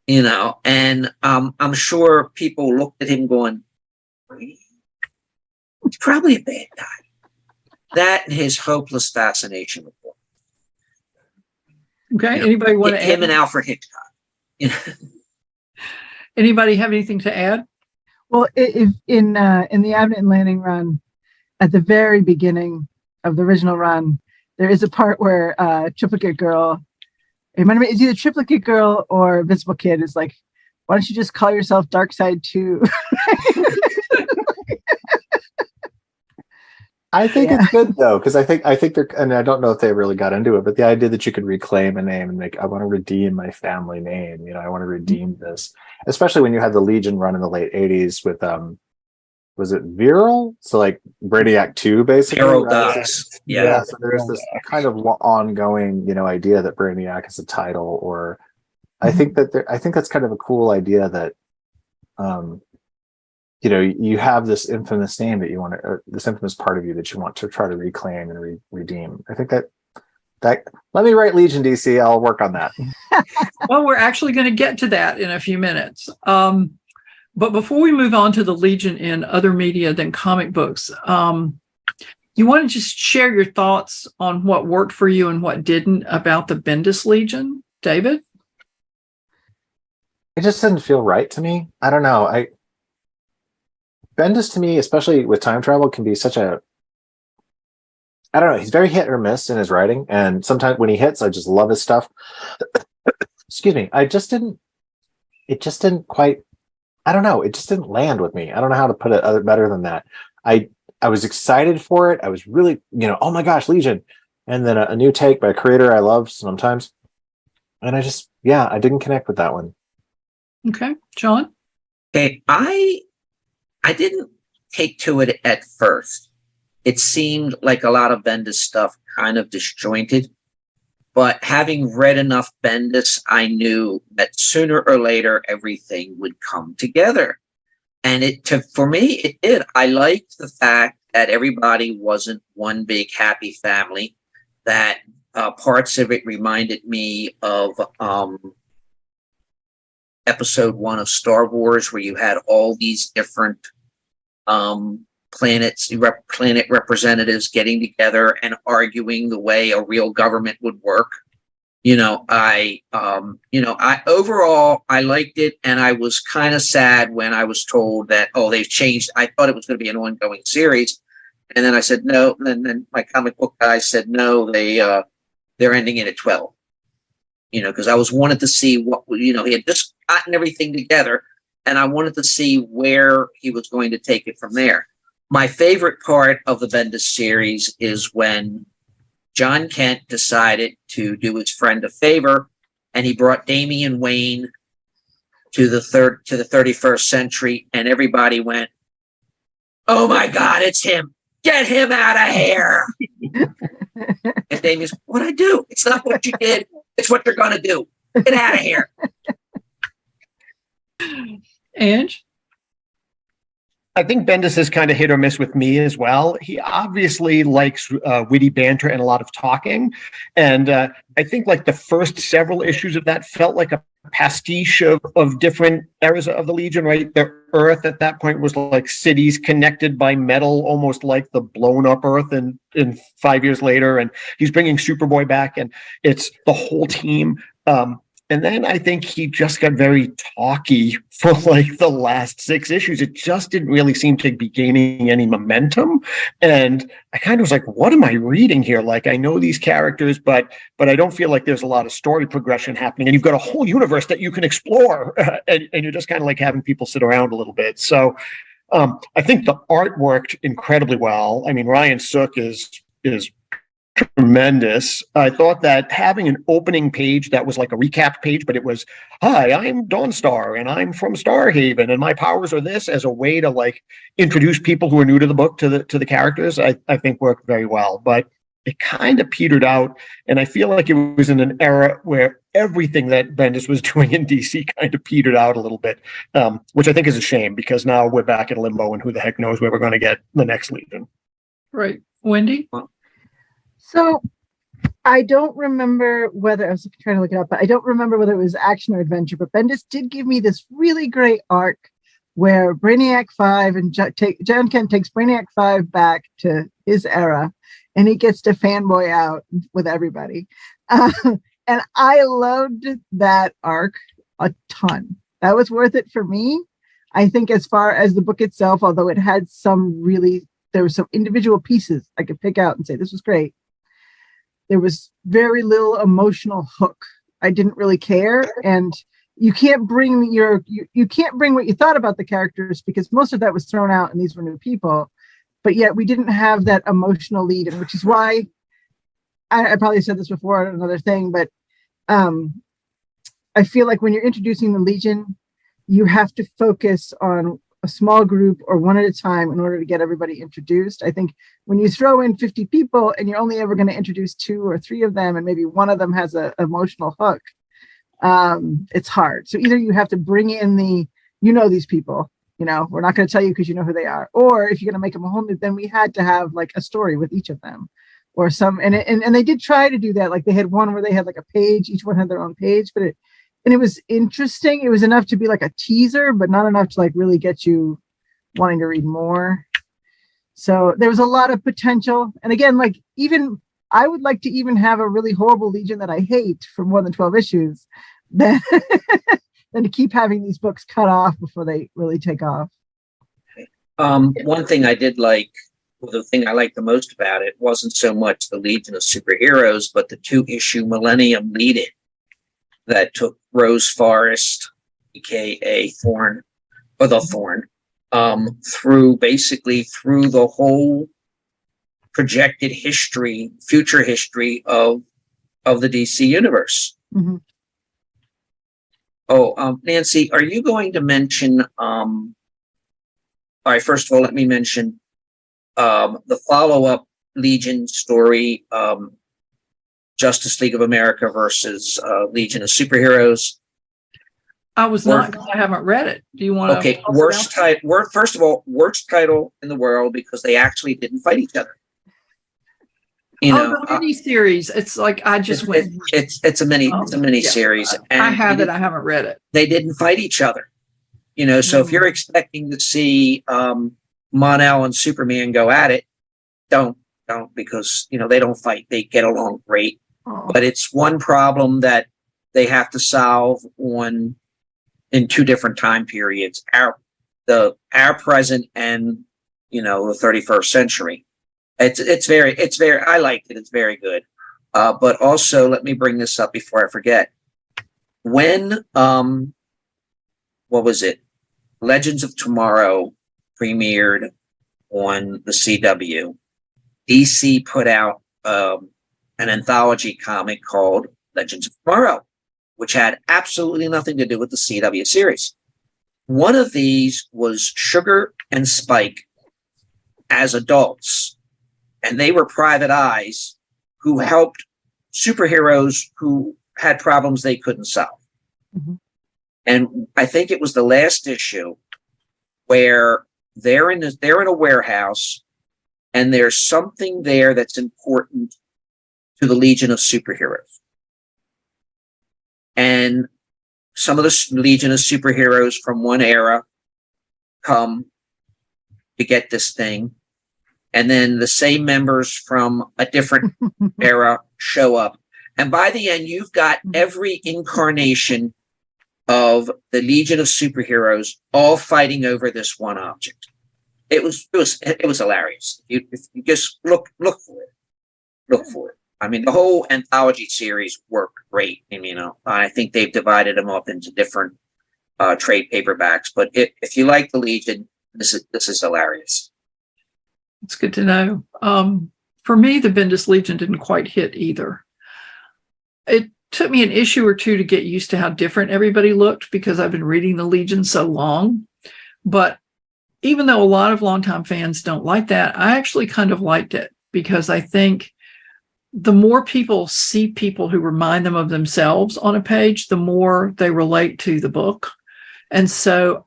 And I'm sure people looked at him going, he's probably a bad guy. That and his hopeless fascination with books. Okay, anybody want to add? Him and Alfred Hitchcock. Anybody have anything to add? Well, if in the Abnett Landing run, at the very beginning of the original run, there is a part where Triplicate Girl, it's either Triplicate Girl or Invisible Kid is like, why don't you just call yourself Darkseid 2? I think it's good though, because I think they're, and I don't know if they really got into it, but the idea that you could reclaim a name and I want to redeem my family name, I want to redeem this, especially when you had the Legion run in the late 80s with was it Viral? So like Brainiac 2 basically. Viral right? Docs. Yeah. So there's this kind of ongoing, idea that Brainiac is a title, or I think that's kind of a cool idea that you have this infamous name that you want to, this infamous part of you that you want to try to reclaim and redeem. I think that let me write Legion DC. I'll work on that. Well, we're actually going to get to that in a few minutes. But before we move on to the Legion in other media than comic books, you want to just share your thoughts on what worked for you and what didn't about the Bendis Legion, David? It just didn't feel right to me. I don't know. Bendis to me, especially with time travel, can be such a, I don't know. He's very hit or miss in his writing, and sometimes when he hits, I just love his stuff. Excuse me. It just didn't quite. I don't know. It just didn't land with me. I don't know how to put it better than that. I was excited for it. I was really, oh my gosh, Legion, and then a new take by a creator I love sometimes, and I didn't connect with that one. Okay, John. Okay, I didn't take to it at first. It seemed like a lot of Bendis stuff kind of disjointed, but having read enough Bendis, I knew that sooner or later everything would come together. And for me, it did. I liked the fact that everybody wasn't one big happy family, that parts of it reminded me of episode 1 of Star Wars, where you had all these different planet representatives getting together and arguing the way a real government would work. I overall, I liked it, and I was kind of sad when I was told that, they've changed. I thought it was going to be an ongoing series, and then I said no. And then my comic book guy said no, they're ending it at 12. Because I wanted to see what, he had just gotten everything together, and I wanted to see where he was going to take it from there. My favorite part of the Bendis series is when John Kent decided to do his friend a favor, and he brought Damian Wayne to the 31st century, and everybody went, "Oh my God, it's him! Get him out of here!" And Damien's, "What I do? It's not what you did. It's what you're gonna do. Get out of here." Ange? I think Bendis is kind of hit or miss with me as well. He obviously likes witty banter and a lot of talking. And I think like the first several issues of that felt like a pastiche of different eras of the Legion, right? The Earth at that point was like cities connected by metal, almost like the blown up Earth in 5 years later. And he's bringing Superboy back, and it's the whole team. And then I think he just got very talky for like the last 6 issues. It just didn't really seem to be gaining any momentum. And I kind of was like, what am I reading here? Like, I know these characters, but I don't feel like there's a lot of story progression happening. And you've got a whole universe that you can explore. And you're just kind of like having people sit around a little bit. So I think the art worked incredibly well. I mean, Ryan Sook is tremendous. I thought that having an opening page that was like a recap page, but it was, "Hi, I'm Dawnstar and I'm from Starhaven and my powers are this," as a way to like introduce people who are new to the book to the characters, I think worked very well. But it kind of petered out, and I feel like it was in an era where everything that Bendis was doing in DC kind of petered out a little bit, which I think is a shame, because now we're back in limbo and who the heck knows where we're going to get the next Legion. Right. Wendy? So I don't remember whether, I was trying to look it up, but I don't remember whether it was action or adventure, but Bendis did give me this really great arc where Brainiac 5 and John Kent takes Brainiac 5 back to his era, and he gets to fanboy out with everybody. And I loved that arc a ton. That was worth it for me. I think as far as the book itself, although it had there were some individual pieces I could pick out and say, this was great. There was very little emotional hook. I didn't really care. And you can't bring you can't bring what you thought about the characters, because most of that was thrown out and these were new people. But yet we didn't have that emotional lead, and which is why I probably said this before on another thing, but I feel like when you're introducing the Legion, you have to focus on a small group or one at a time in order to get everybody introduced. I think when you throw in 50 people and you're only ever going to introduce 2 or 3 of them, and maybe one of them has an emotional hook, it's hard. So either you have to bring in these people, we're not going to tell you because you know who they are. Or if you're going to make them a whole new, then we had to have like a story with each of them or some, and they did try to do that. Like they had one where they had like a page, each one had their own page, but it was interesting. It was enough to be like a teaser, but not enough to like really get you wanting to read more. So there was a lot of potential. And again, like even I would like to even have a really horrible Legion that I hate for more than 12 issues than to keep having these books cut off before they really take off. One thing I did like, the thing I liked the most about it wasn't so much the Legion of Superheroes, but the 2-issue Millennium lead-in that took Rose Forest, aka Thorn, or the Thorn, through the whole projected future history of the DC universe. Mm-hmm. Nancy, are you going to mention? All right. First of all, let me mention the follow-up Legion story. Justice League of America versus Legion of Superheroes. I haven't read it. Do you want to? Okay, first of all, worst title in the world, because they actually didn't fight each other. The mini series. It's like I just went. It's a mini series. And I have it. I haven't read it. They didn't fight each other. So if you're expecting to see Mon-El and Superman go at it, don't, because they don't fight. They get along great. Oh. But it's one problem that they have to solve in 2 different time periods: our present and the 31st century. It's very I liked it. It's very good. But also, let me bring this up before I forget. When what was it? Legends of Tomorrow premiered on the CW. DC put out an anthology comic called Legends of Tomorrow, which had absolutely nothing to do with the CW series. One of these was Sugar and Spike as adults, and they were private eyes who helped superheroes who had problems they couldn't solve. Mhm. And I think it was the last issue where they're in a warehouse, and there's something there that's important to the Legion of Superheroes. And some of the Legion of Superheroes from one era come to get this thing, and then the same members from a different era show up. And by the end, you've got every incarnation of the Legion of Superheroes all fighting over this one object. It was hilarious. If you just look for it. I mean, the whole anthology series worked great. And, I think they've divided them up into different trade paperbacks. But if you like the Legion, this is hilarious. It's good to know. For me, the Bendis Legion didn't quite hit either. It took me an issue or two to get used to how different everybody looked because I've been reading the Legion so long. But even though a lot of longtime fans don't like that, I actually kind of liked it because I think the more people see people who remind them of themselves on a page, the more they relate to the book. And so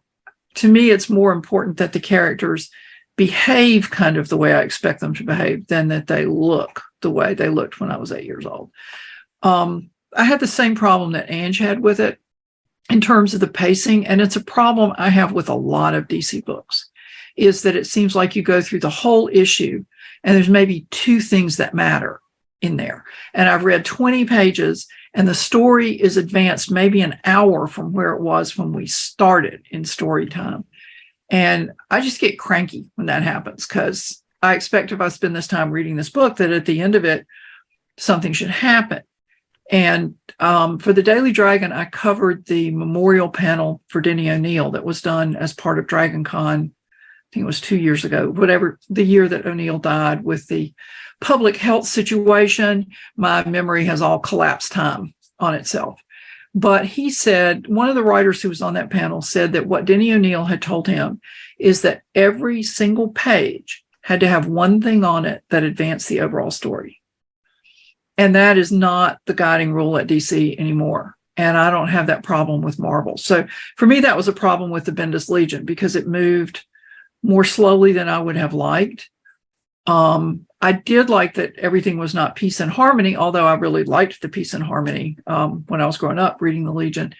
to me, it's more important that the characters behave kind of the way I expect them to behave than that they look the way they looked when I was 8 years old. I had the same problem that Ange had with it in terms of the pacing, and it's a problem I have with a lot of DC books, is that it seems like you go through the whole issue and there's maybe two things that matter in there. And I've read 20 pages and the story is advanced maybe an hour from where it was when we started in story time. And I just get cranky when that happens because I expect if I spend this time reading this book that at the end of it, something should happen. And for the Daily Dragon, I covered the memorial panel for Denny O'Neil that was done as part of Dragon Con. I think it was 2 years ago, whatever, the year that O'Neil died with the public health situation. My memory has all collapsed time on itself. But he said, one of the writers who was on that panel said that what Denny O'Neil had told him is that every single page had to have one thing on it that advanced the overall story. And that is not the guiding rule at DC anymore. And I don't have that problem with Marvel. So for me, that was a problem with the Bendis Legion because it moved more slowly than I would have liked. I did like that everything was not peace and harmony, although I really liked the peace and harmony when I was growing up reading the Legion.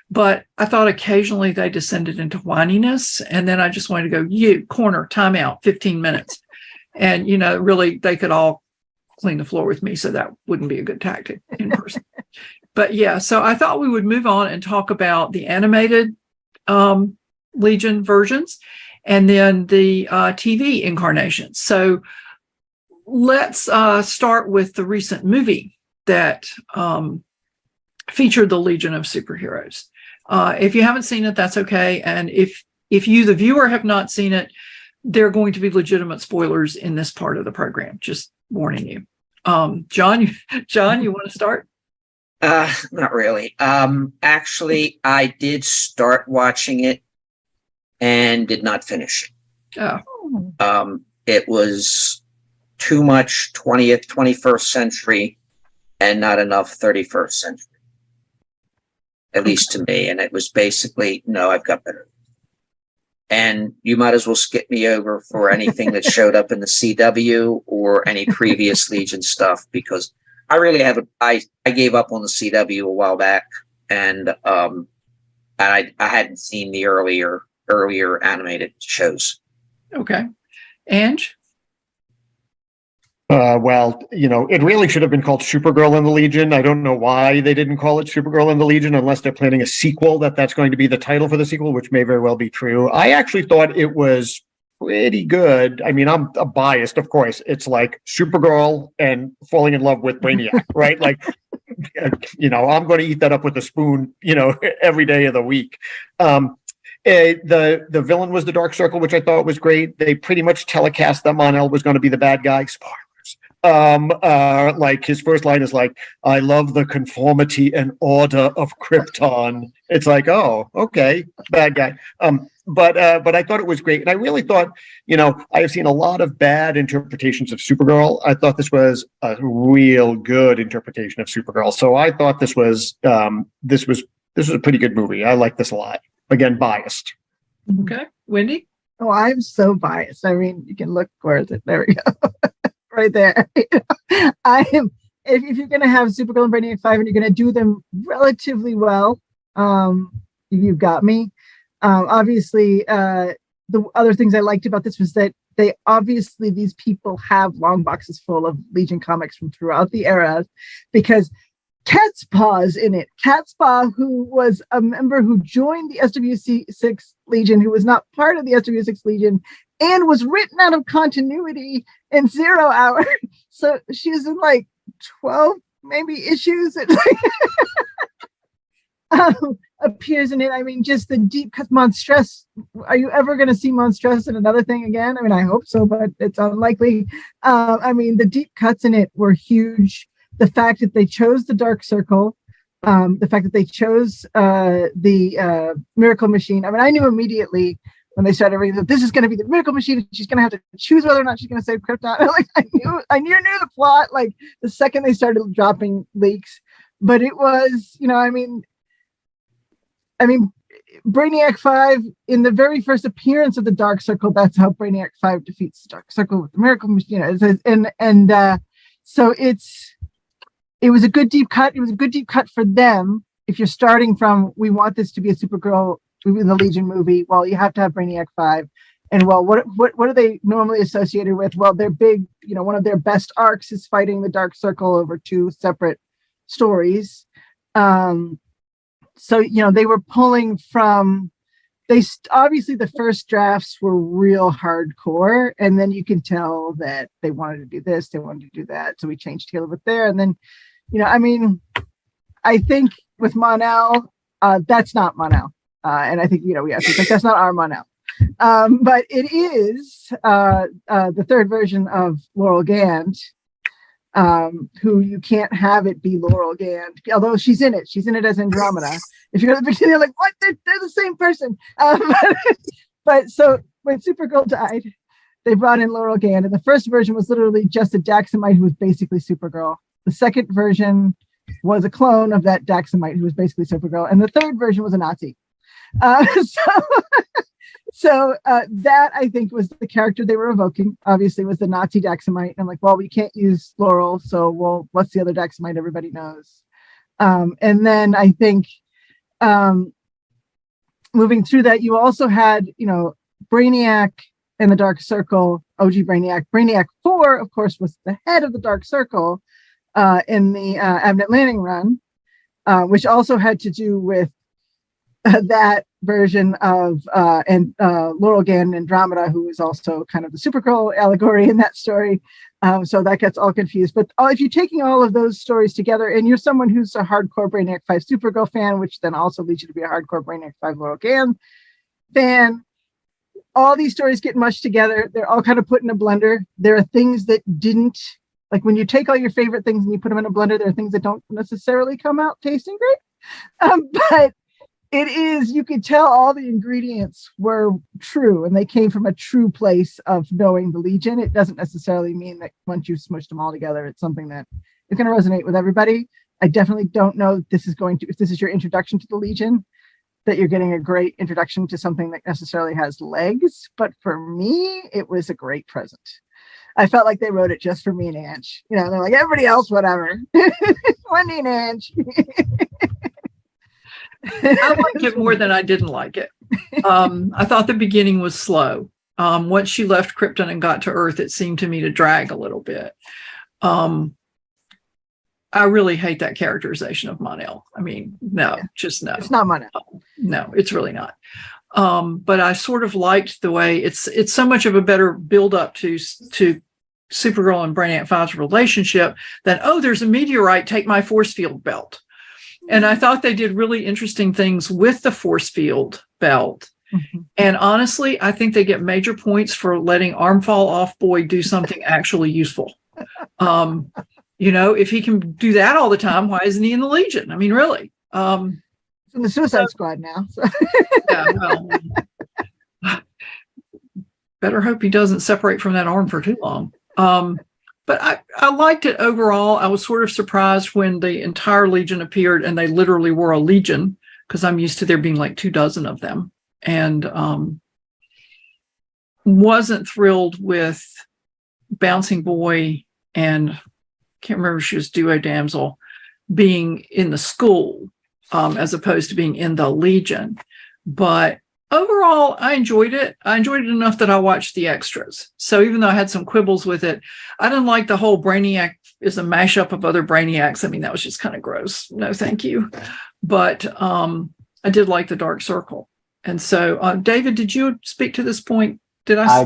But I thought occasionally they descended into whininess. And then I just wanted to go, corner, timeout, 15 minutes. And, really, they could all clean the floor with me, so that wouldn't be a good tactic in person. But yeah, so I thought we would move on and talk about the animated Legion versions and then the TV incarnations. So let's start with the recent movie that featured the Legion of Superheroes. If you haven't seen it, that's okay. And if you, the viewer, have not seen it, there are going to be legitimate spoilers in this part of the program. Just warning you. John, you want to start? Not really. Actually, I did start watching it and did not finish it. Oh. It was too much 20th, 21st century and not enough 31st century, at least to me. And it was basically, no, I've got better. And you might as well skip me over for anything that showed up in the CW or any previous Legion stuff, because I really haven't. I gave up on the CW a while back, and I hadn't seen the earlier animated shows. Okay. Ange? Well, it really should have been called Supergirl and the Legion. I don't know why they didn't call it Supergirl and the Legion, unless they're planning a sequel, that's going to be the title for the sequel, which may very well be true. I actually thought it was pretty good. I mean, I'm biased, of course. It's like Supergirl and falling in love with Brainiac, right? Like, I'm going to eat that up with a spoon, every day of the week. The villain was the Dark Circle, which I thought was great. They pretty much telecast that Mon-El was going to be the bad guy. Spoilers. like his first line is like, "I love the conformity and order of Krypton." It's like, oh, okay, bad guy. But I thought it was great, and I really thought, I have seen a lot of bad interpretations of Supergirl. I thought this was a real good interpretation of Supergirl. So I thought this was a pretty good movie. I like this a lot. Again, biased. Okay, Wendy. Oh, I'm so biased. I mean, you can look. Where is it? There we go. Right there. I am. If you're going to have Supergirl and Brainiac 5 and you're going to do them relatively well, you've got me. Obviously, the other things I liked about this was that these people have long boxes full of Legion comics from throughout the era, because Catspaw's in it. Catspaw, who was a member who joined the SW6 Legion, who was not part of the SW6 Legion, and was written out of continuity in 0 Hour. So she was in like 12 maybe issues. Appears in it. I mean, just the deep cut. Monstress. Are you ever going to see Monstress in another thing again? I mean, I hope so, but it's unlikely. I mean, the deep cuts in it were huge. The fact that they chose the Dark Circle, the fact that they chose the Miracle Machine. I mean, I knew immediately when they started reading that this is going to be the Miracle Machine, and she's going to have to choose whether or not she's going to save Krypton. Like, I knew the plot like the second they started dropping leaks. But it was, I mean, Brainiac 5, in the very first appearance of the Dark Circle, that's how Brainiac 5 defeats the Dark Circle with the Miracle Machine. So it was a good deep cut. It was a good deep cut for them. If you're starting from, we want this to be a Supergirl in the Legion movie, well, you have to have Brainiac 5. And well, what are they normally associated with? Well, their big, one of their best arcs is fighting the Dark Circle over 2 separate stories. So, they were pulling from, obviously the first drafts were real hardcore, and then you can tell that they wanted to do this, they wanted to do that. So we changed here a little bit there. And then, I think with Mon-El, that's not Mon-El. And I think, we have to think that's not our Mon-El. But it is the third version of Laurel Gand, who you can't have it be Laurel Gand, although she's in it as Andromeda. If you go to the beginning, you're like, what? They're the same person. But so when Supergirl died, they brought in Laurel Gand, and the first version was literally just a Daxamite who was basically Supergirl. The second version was a clone of that Daxamite who was basically Supergirl, and the third version was a Nazi. So that, I think, was the character they were evoking. Obviously, was the Nazi Daxamite. And I'm like, well, we can't use Laurel, so what's the other Daxamite everybody knows? And then I think moving through that, you also had, Brainiac and the Dark Circle, OG Brainiac. Brainiac 4, of course, was the head of the Dark Circle in the Abnett Lanning run, which also had to do with that version of Laurel Gand and Andromeda, who is also kind of the Supergirl allegory in that story. So that gets all confused. But if you're taking all of those stories together, and you're someone who's a hardcore Brainiac 5 Supergirl fan, which then also leads you to be a hardcore Brainiac 5 Laurel Gand fan, all these stories get mushed together. They're all kind of put in a blender. There are things that didn't, like when you take all your favorite things and you put them in a blender, there are things that don't necessarily come out tasting great. But it is, you could tell all the ingredients were true, and they came from a true place of knowing the Legion. It doesn't necessarily mean that once you've smushed them all together, it's something that is going to resonate with everybody. I definitely don't know if this is your introduction to the Legion, that you're getting a great introduction to something that necessarily has legs. But for me, it was a great present. I felt like they wrote it just for me and Ange. They're like, everybody else, whatever. Wendy and Ange. I liked it more than I didn't like it. I thought the beginning was slow. Once she left Krypton and got to Earth, it seemed to me to drag a little bit. I really hate that characterization of Mon-El. I mean, no, just no. It's not Mon-El. No, it's really not. But I sort of liked the way it's so much of a better build up to Supergirl and Brainiac 5's relationship than, oh, there's a meteorite, take my force field belt. And I thought they did really interesting things with the force field belt. Mm-hmm. And honestly, I think they get major points for letting Arm Fall Off Boy do something actually useful. If he can do that all the time, why isn't he in the Legion? I mean, really. It's in the Suicide Squad now. So. Yeah, well, better hope he doesn't separate from that arm for too long. But I liked it overall. I was sort of surprised when the entire Legion appeared and they literally were a Legion, because I'm used to there being like 24 of them. And wasn't thrilled with Bouncing Boy and can't remember if she was Duo Damsel being in the school as opposed to being in the Legion. But overall, I enjoyed it. I enjoyed it enough that I watched the extras. So even though I had some quibbles with it, I didn't like the whole Brainiac is a mashup of other Brainiacs. I mean, that was just kind of gross. No, thank you. But I did like the Dark Circle. And so, David, did you speak to this point? I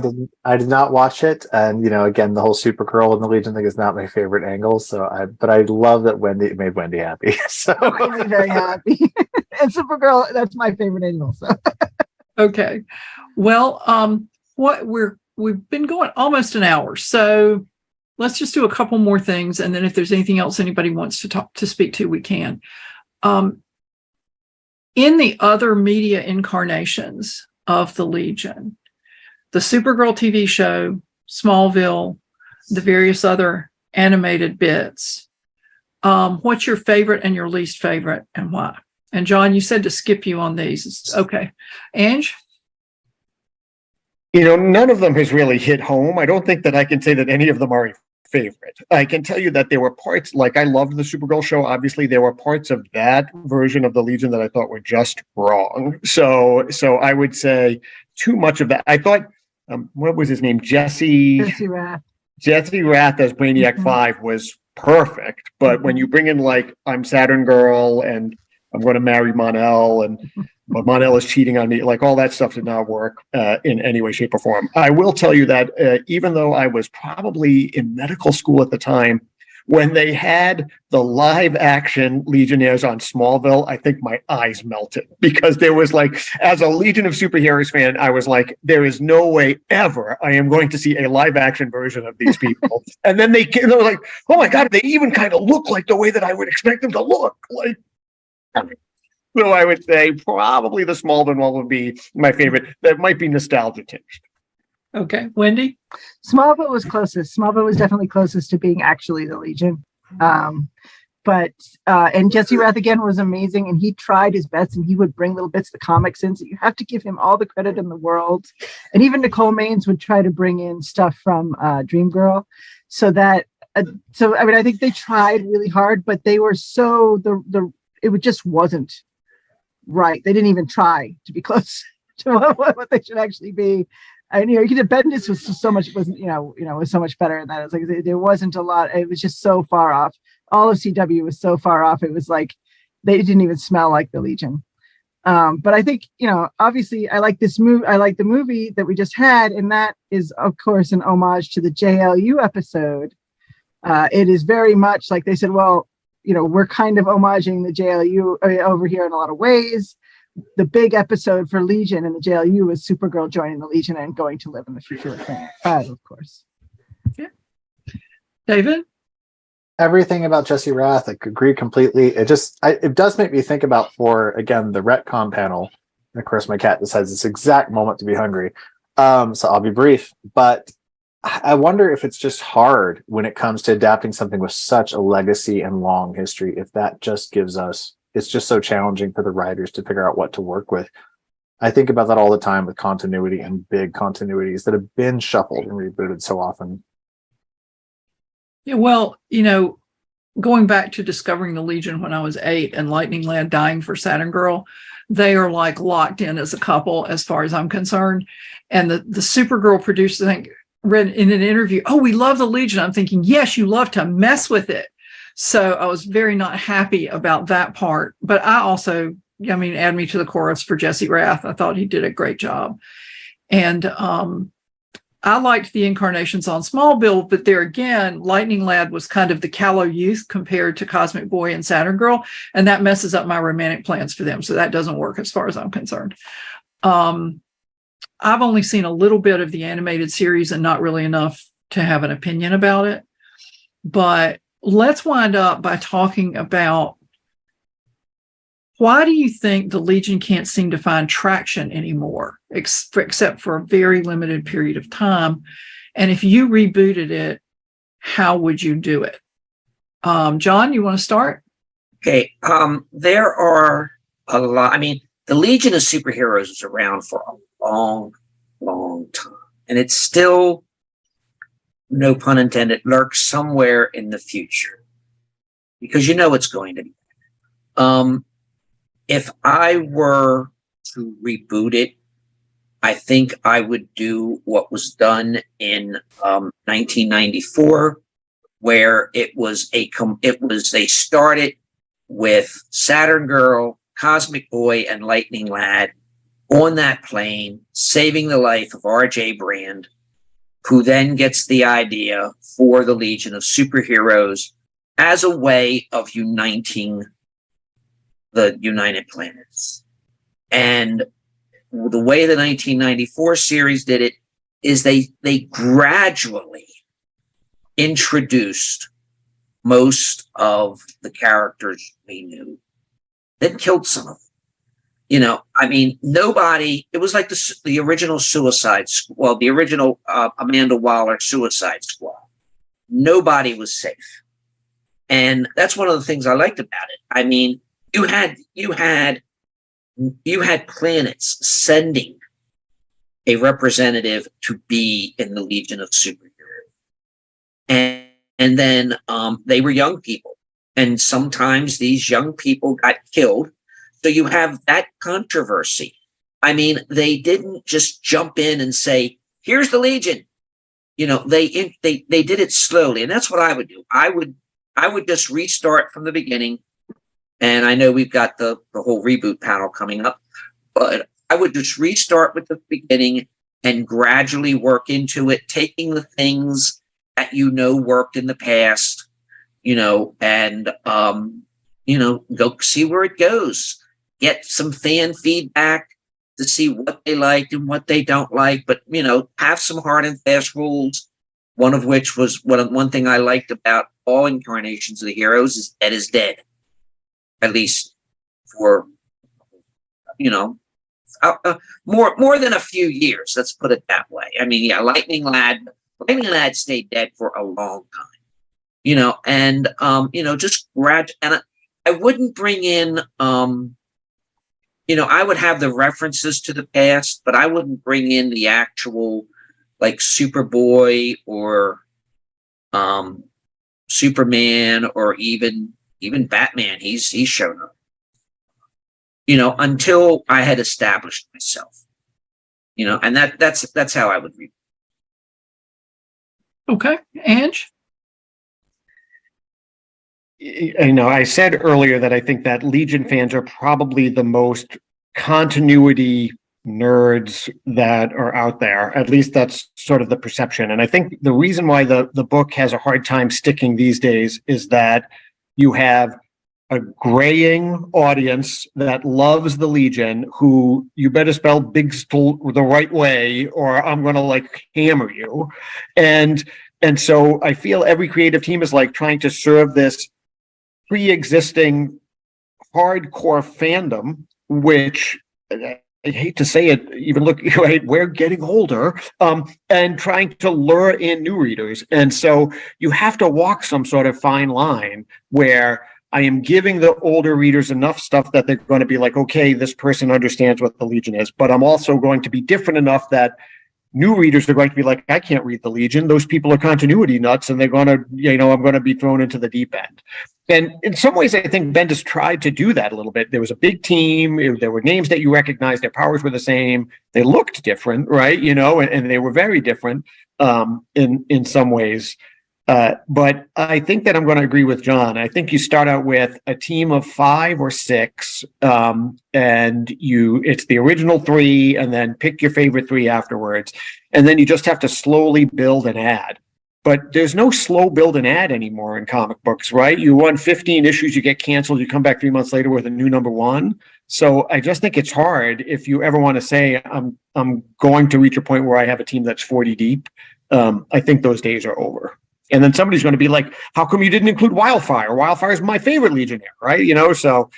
did not watch it, and again, the whole Supergirl and the Legion thing is not my favorite angle. But I love that it made Wendy happy. So it made me very happy. And Supergirl, that's my favorite angle. So okay, well, we've been going almost an hour, so let's just do a couple more things, and then if there's anything else anybody wants to speak to, we can. In the other media incarnations of the Legion, the Supergirl TV show, Smallville, the various other animated bits, what's your favorite and your least favorite and why? And John, you said to skip you on these. Okay. Ange? None of them has really hit home. I don't think that I can say that any of them are a favorite. I can tell you that there were parts, like I loved the Supergirl show. Obviously, there were parts of that version of the Legion that I thought were just wrong. So I would say too much of that. I thought, what was his name? Jesse Rath. Jesse Rath as Brainiac 5 was perfect. But when you bring in like, I'm Saturn Girl and I'm going to marry Mon-El and but Mon-El is cheating on me, like all that stuff did not work in any way, shape, or form. I will tell you that even though I was probably in medical school at the time, when they had the live action Legionnaires on Smallville, I think my eyes melted because there was like, as a Legion of Superheroes fan, I was like, there is no way ever I am going to see a live action version of these people. And then they were like, oh my God, they even kind of look like the way that I would expect them to look. Like, so I would say probably the Smallville one would be my favorite. That might be nostalgia tinged. Okay. Wendy? Smallville was closest. Smallville was definitely closest to being actually the Legion. But Jesse Rath again was amazing, and he tried his best, and he would bring little bits of the comics in. So you have to give him all the credit in the world. And even Nicole Maines would try to bring in stuff from Dream Girl, so that. I think they tried really hard, but they were it just wasn't right. They didn't even try to be close to what they should actually be. And Bendis was so much was so much better than that. It's like there wasn't a lot. It was just so far off. All of CW was so far off. It was like they didn't even smell like the Legion. But I think obviously I like this movie. I like the movie that we just had, and that is of course an homage to the JLU episode. It is very much like they said, well, we're kind of homaging the JLU over here in a lot of ways. The big episode for Legion and the JLU was Supergirl joining the Legion and going to live in the future with Planet 5, of course. Yeah. David? Everything about Jesse Rath, I agree completely. It does make me think about, for again, the retcon panel. And of course, my cat decides this exact moment to be hungry. So I'll be brief, but I wonder if it's just hard when it comes to adapting something with such a legacy and long history, if that just gives us, it's just so challenging for the writers to figure out what to work with. I think about that all the time with continuity and big continuities that have been shuffled and rebooted so often. Yeah, well, going back to discovering the Legion when I was 8 and Lightning Lad dying for Saturn Girl, they are like locked in as a couple as far as I'm concerned. And the Supergirl producers, I think, read in an interview, oh, we love the Legion. I'm thinking, yes, you love to mess with it. So I was very not happy about that part. But I also, add me to the chorus for Jesse Rath. I thought he did a great job. And I liked the incarnations on Smallville, but there again, Lightning Lad was kind of the callow youth compared to Cosmic Boy and Saturn Girl. And that messes up my romantic plans for them. So that doesn't work as far as I'm concerned. I've only seen a little bit of the animated series and not really enough to have an opinion about it. But let's wind up by talking about, why do you think the Legion can't seem to find traction anymore, except for a very limited period of time? And if you rebooted it, how would you do it? John, you want to start? Okay. There are a lot. I mean, the Legion of Superheroes is around for a long, long time. And it's still, no pun intended, lurks somewhere in the future. Because you know it's going to be. If I were to reboot it, I think I would do what was done in 1994, where they started with Saturn Girl, Cosmic Boy, and Lightning Lad on that plane, saving the life of R.J. Brand, who then gets the idea for the Legion of Superheroes as a way of uniting the United Planets. And the way the 1994 series did it is they gradually introduced most of the characters we knew, then killed some of them. You know, I mean, nobody, it was like the original the original Amanda Waller Suicide Squad. Nobody was safe. And that's one of the things I liked about it. I mean, you had planets sending a representative to be in the Legion of Superheroes. And then they were young people. And sometimes these young people got killed. So you have that controversy. I mean, they didn't just jump in and say, here's the Legion. You know, they did it slowly. And that's what I would do. I would just restart from the beginning. And I know we've got the whole reboot panel coming up, but I would just restart with the beginning and gradually work into it, taking the things that worked in the past, and go see where it goes. Get some fan feedback to see what they liked and what they don't like, but have some hard and fast rules. One of which was one thing I liked about all incarnations of the heroes is Ed is dead. At least for, more than a few years. Let's put it that way. I mean, yeah, Lightning Lad stayed dead for a long time, and, just and I wouldn't bring in, I would have the references to the past, but I wouldn't bring in the actual, like, Superboy or, Superman or even Batman. He's shown up, until I had established myself, and that's how I would read. Okay. Ange? I said earlier that I think that Legion fans are probably the most continuity nerds that are out there. At least that's sort of the perception. And I think the reason why the book has a hard time sticking these days is that you have a graying audience that loves the Legion, who you better spell big the right way or I'm going to hammer you. And so I feel every creative team is trying to serve this pre-existing hardcore fandom, which I hate to say it, even we're getting older, and trying to lure in new readers. And so you have to walk some sort of fine line where I am giving the older readers enough stuff that they're going to be like, okay, this person understands what the Legion is, but I'm also going to be different enough that new readers are going to be like, I can't read the Legion. Those people are continuity nuts, and they're going to, I'm going to be thrown into the deep end. And in some ways, I think Bendis tried to do that a little bit. There was a big team. There were names that you recognized. Their powers were the same. They looked different, right? And they were very different in some ways. But I think that I'm going to agree with John. I think you start out with a team of 5 or 6, and it's the original 3, and then pick your favorite 3 afterwards. And then you just have to slowly build and add. But there's no slow build and add anymore in comic books, right? You run 15 issues, you get canceled, you come back 3 months later with a new number 1. So I just think it's hard if you ever want to say, I'm going to reach a point where I have a team that's 40 deep. I think those days are over. And then somebody's going to be like, how come you didn't include Wildfire? Wildfire is my favorite Legionnaire, right? So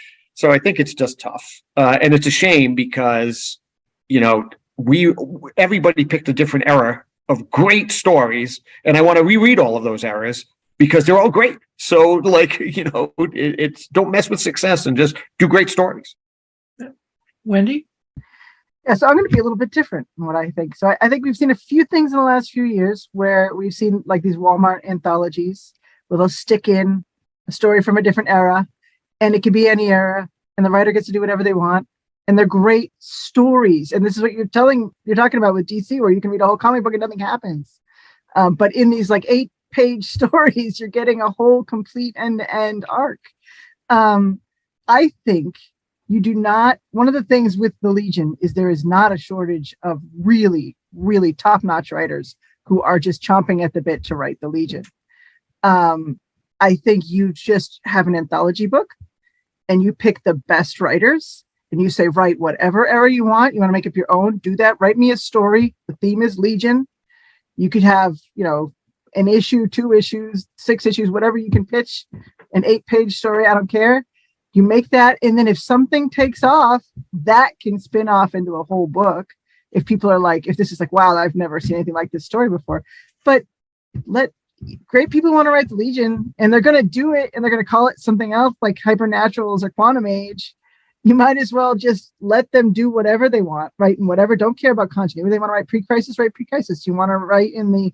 I think it's just tough. And it's a shame because, everybody picked a different era of great stories, and I want to reread all of those eras because they're all great. So it's don't mess with success and just do great stories. Wendy? Yeah, so I'm going to be a little bit different in what I think. So I think we've seen a few things in the last few years where we've seen like these Walmart anthologies where they'll stick in a story from a different era, and it could be any era, and the writer gets to do whatever they want. And they're great stories. And this is what you're talking about with DC, where you can read a whole comic book and nothing happens. But in these like 8-page stories, you're getting a whole complete end-to-end arc. I think you do not, one of the things with the Legion is there is not a shortage of really, really top-notch writers who are just chomping at the bit to write the Legion. I think you just have an anthology book and you pick the best writers and you say, write whatever era you want. You want to make up your own, do that. Write me a story. The theme is Legion. You could have, an issue, 2 issues, 6 issues, whatever you can pitch, an 8-page story. I don't care. You make that, and then if something takes off, that can spin off into a whole book. If people are like, if this is like, wow, I've never seen anything like this story before. But great people want to write the Legion, and they're going to do it, and they're going to call it something else like Hypernaturals or Quantum Age. You might as well just let them do whatever they want, write in whatever. Don't care about continuity. They want to write pre-crisis, write pre-crisis. You want to write in the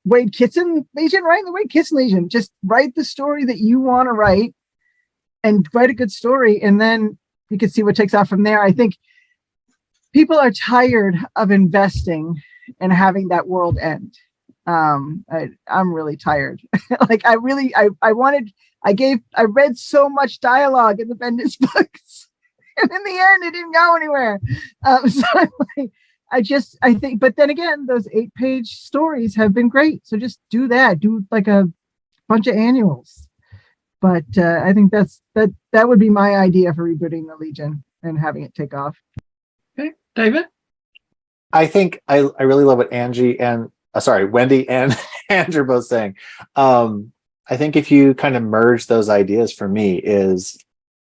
Wade Kitson Legion, write in the Wade Kitson Legion. Just write the story that you want to write. And write a good story, and then you can see what takes off from there. I think people are tired of investing and having that world end. I'm really tired. I read so much dialogue in the Bendis books, and in the end, it didn't go anywhere. I think, but then again, those 8-page stories have been great. So just do that. Do like a bunch of annuals. But I think that would be my idea for rebooting the Legion and having it take off. Okay, David? I think I really love what Wendy and Andrew are both saying. I think if you kind of merge those ideas, for me, is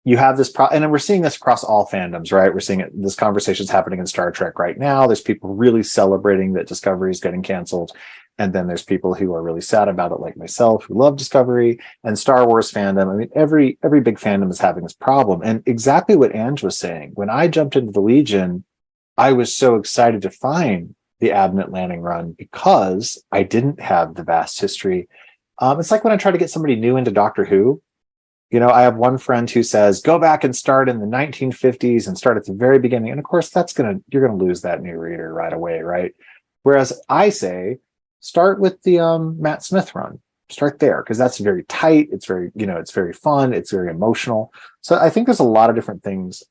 you have this and we're seeing this across all fandoms, right? We're seeing it. This conversation is happening in Star Trek right now. There's people really celebrating that Discovery is getting canceled. And then there's people who are really sad about it, like myself, who love Discovery and Star Wars fandom. I mean, every big fandom is having this problem. And exactly what Ange was saying, when I jumped into the Legion, I was so excited to find the Abnett Landing run because I didn't have the vast history. It's like when I try to get somebody new into Doctor Who. I have one friend who says, go back and start in the 1950s and start at the very beginning. And of course, you're going to lose that new reader right away, right? Whereas I say, start with the Matt Smith run. Start there because that's very tight. It's very, it's very fun. It's very emotional. So I think there's a lot of different things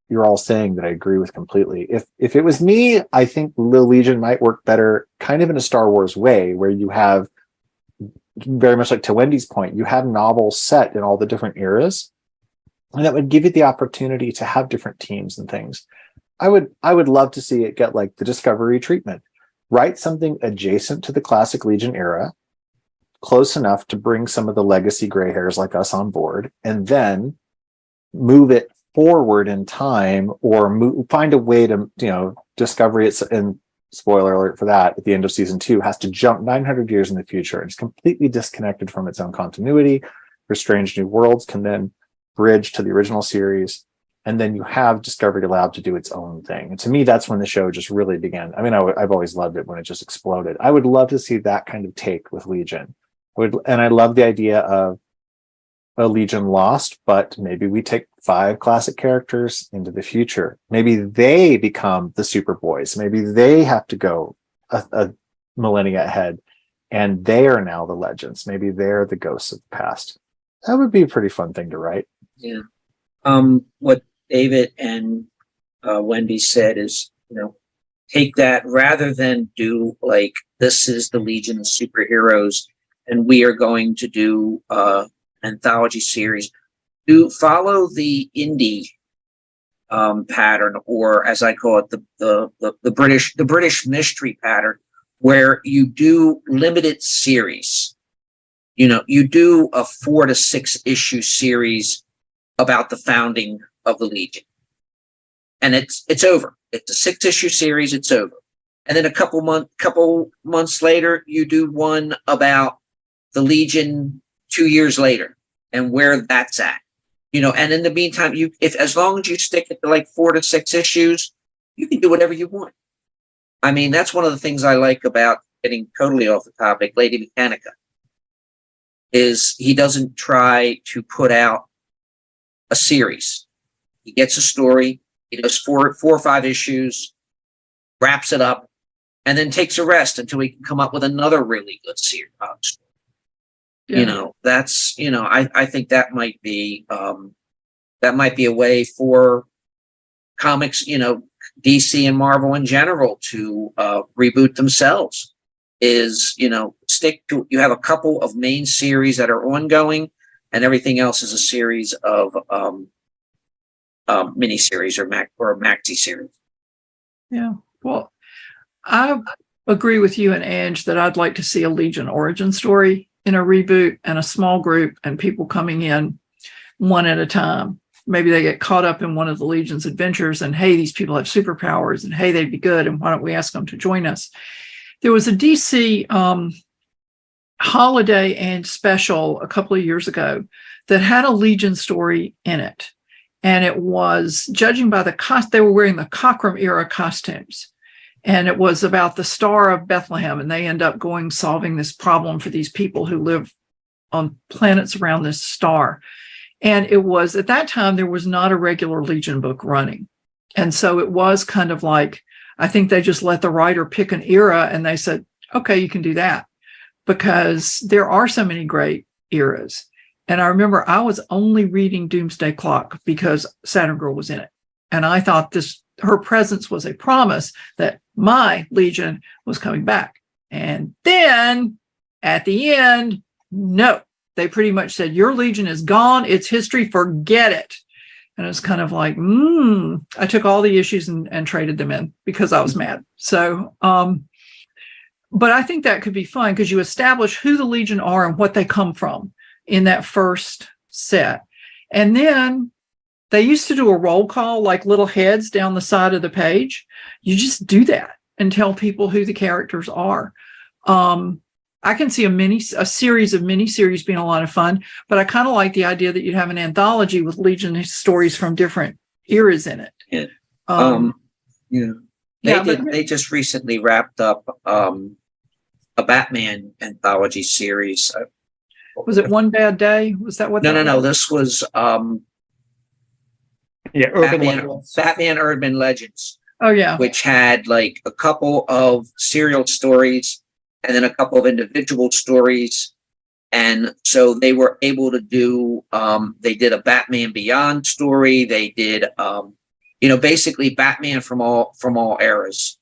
you're all saying that I agree with completely. If it was me, I think the Legion might work better kind of in a Star Wars way where you have, very much like to Wendy's point, you have novels set in all the different eras, and that would give you the opportunity to have different teams and things. I would love to see it get like the Discovery treatment. Write something adjacent to the classic Legion era, close enough to bring some of the legacy gray hairs like us on board, and then move it forward in time or find a way to, Discovery, and spoiler alert for that, at the end of season 2, has to jump 900 years in the future. It's completely disconnected from its own continuity. For Strange New Worlds can then bridge to the original series. And then you have Discovery Lab to do its own thing. And to me, that's when the show just really began. I mean, I've always loved it when it just exploded. I would love to see that kind of take with Legion. And I love the idea of a Legion lost, but maybe we take 5 classic characters into the future. Maybe they become the Superboys. Maybe they have to go a millennia ahead, and they are now the legends. Maybe they're the ghosts of the past. That would be a pretty fun thing to write. Yeah. What David and Wendy said is, take that rather than do like, this is the Legion of Superheroes, and we are going to do anthology series. Do follow the indie pattern, or as I call it, the British mystery pattern, where you do limited series. You know, you do a 4 to 6 issue series about the founding of the Legion. And it's over. It's a 6 issue series, it's over. And then a couple months later, you do one about the Legion 2 years later and where that's at. You know, and in the meantime, as long as you stick it to like 4 to 6 issues, you can do whatever you want. I mean, that's one of the things I like about, getting totally off the topic, Lady Mechanica, is he doesn't try to put out a series. He gets a story, he does four or 5 issues, wraps it up, and then takes a rest until he can come up with another really good series. Yeah. You know, that's, you know, I think that might be a way for comics, you know, DC and Marvel in general to reboot themselves. Is, you know, you have a couple of main series that are ongoing, and everything else is a series of miniseries or maxi series. Yeah. Well, I agree with you and Ange that I'd like to see a Legion origin story in a reboot, and a small group and people coming in one at a time. Maybe they get caught up in one of the Legion's adventures and, hey, these people have superpowers and, hey, they'd be good. And why don't we ask them to join us? There was a DC holiday and special a couple of years ago that had a Legion story in it. And it was, judging by the they were wearing the Cockrum era costumes. And it was about the Star of Bethlehem. And they end up solving this problem for these people who live on planets around this star. And it was, at that time, there was not a regular Legion book running. And so it was kind of like, I think they just let the writer pick an era and they said, okay, you can do that, because there are so many great eras. And I remember I was only reading Doomsday Clock because Saturn Girl was in it. And I thought her presence was a promise that my Legion was coming back. And then at the end, no, they pretty much said, your Legion is gone. It's history. Forget it. And it's kind of like, I took all the issues and traded them in because I was mad. So, but I think that could be fun because you establish who the Legion are and what they come from in that first set. And then they used to do a roll call, like little heads down the side of the page. You just do that and tell people who the characters are. I can see a series of miniseries being a lot of fun, but I kind of like the idea that you'd have an anthology with Legion stories from different eras in it. Yeah. They just recently wrapped up a Batman anthology series. Was it One Bad Day? Was that what? No. This was Batman Urban Legends. Oh yeah, which had like a couple of serial stories and then a couple of individual stories. And so they were able to do, they did a Batman Beyond story. They did, basically Batman from all eras.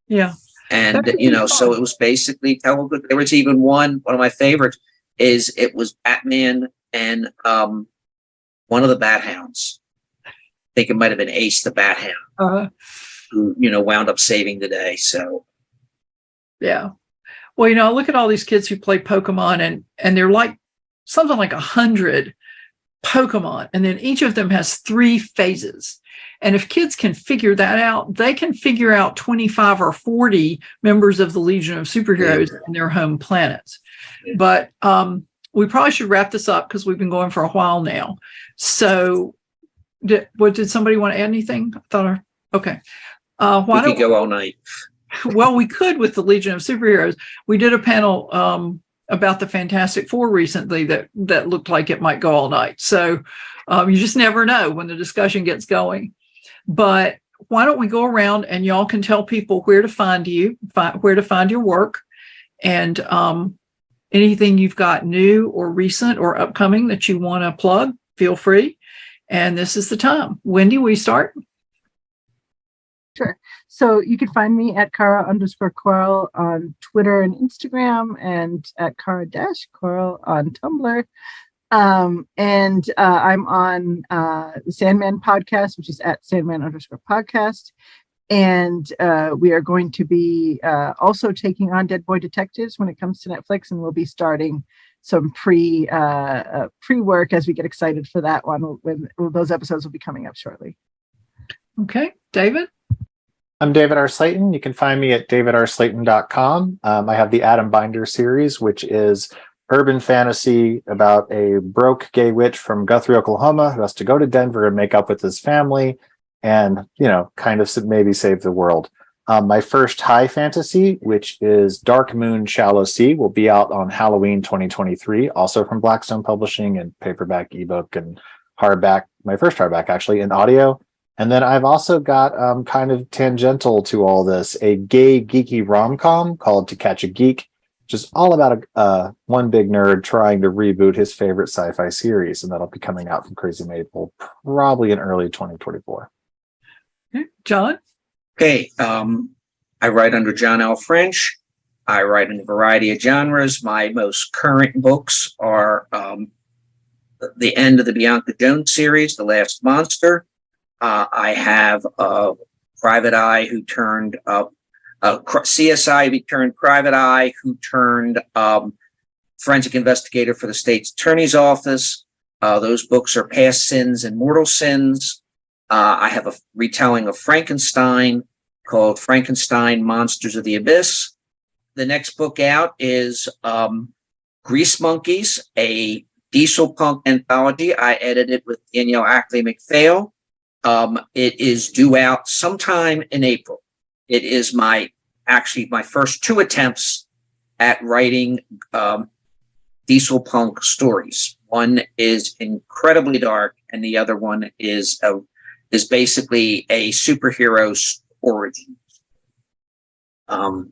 Yeah. And, so it was basically there was even one of my favorites is it was Batman and one of the Bat Hounds. I think it might've been Ace the Bat Hound, who, wound up saving the day. So. Yeah. Well, I look at all these kids who play Pokemon and they're like something like 100 Pokemon. And then each of them has 3 phases. And if kids can figure that out, they can figure out 25 or 40 members of the Legion of Superheroes in their home planets. Yeah. But we probably should wrap this up because we've been going for a while now. So did somebody want to add anything? Okay. We could go all night. Well, we could with the Legion of Superheroes. We did a panel about the Fantastic Four recently that looked like it might go all night. So you just never know when the discussion gets going. But why don't we go around and y'all can tell people where to find you, where to find your work, and anything you've got new or recent or upcoming that you want to plug, feel free. And this is the time. Wendy, will you start? Sure. So you can find me at Kara_Coral on Twitter and Instagram, and at Kara-Coral on Tumblr. And I'm on the Sandman podcast, which is at Sandman_podcast. And we are going to be also taking on Dead Boy Detectives when it comes to Netflix, and we'll be starting some pre-work as we get excited for that one when those episodes will be coming up shortly. Okay, David? I'm David R. Slayton. You can find me at davidslayton.com. I have the Adam Binder series, which is urban fantasy about a broke gay witch from Guthrie, Oklahoma, who has to go to Denver and make up with his family and, kind of maybe save the world. My first high fantasy, which is Dark Moon, Shallow Sea, will be out on Halloween 2023, also from Blackstone Publishing, and paperback, ebook, and hardback. My first hardback, actually, in audio. And then I've also got kind of tangential to all this, a gay, geeky rom-com called To Catch a Geek, which is all about one big nerd trying to reboot his favorite sci-fi series. And that'll be coming out from Crazy Maple probably in early 2024. Okay. John? Okay, I write under John L. French. I write in a variety of genres. My most current books are the end of the Bianca Jones series, The Last Monster. I have Private Eye who turned CSI who turned Private Eye, who turned forensic investigator for the state's attorney's office. Those books are Past Sins and Mortal Sins. I have a retelling of Frankenstein called Frankenstein Monsters of the Abyss. The next book out is Grease Monkeys, a diesel punk anthology. I edited with Danielle Ackley McPhail. It is due out sometime in April. It is my first two attempts at writing diesel punk stories. One is incredibly dark, and the other one is basically a superhero's origin. You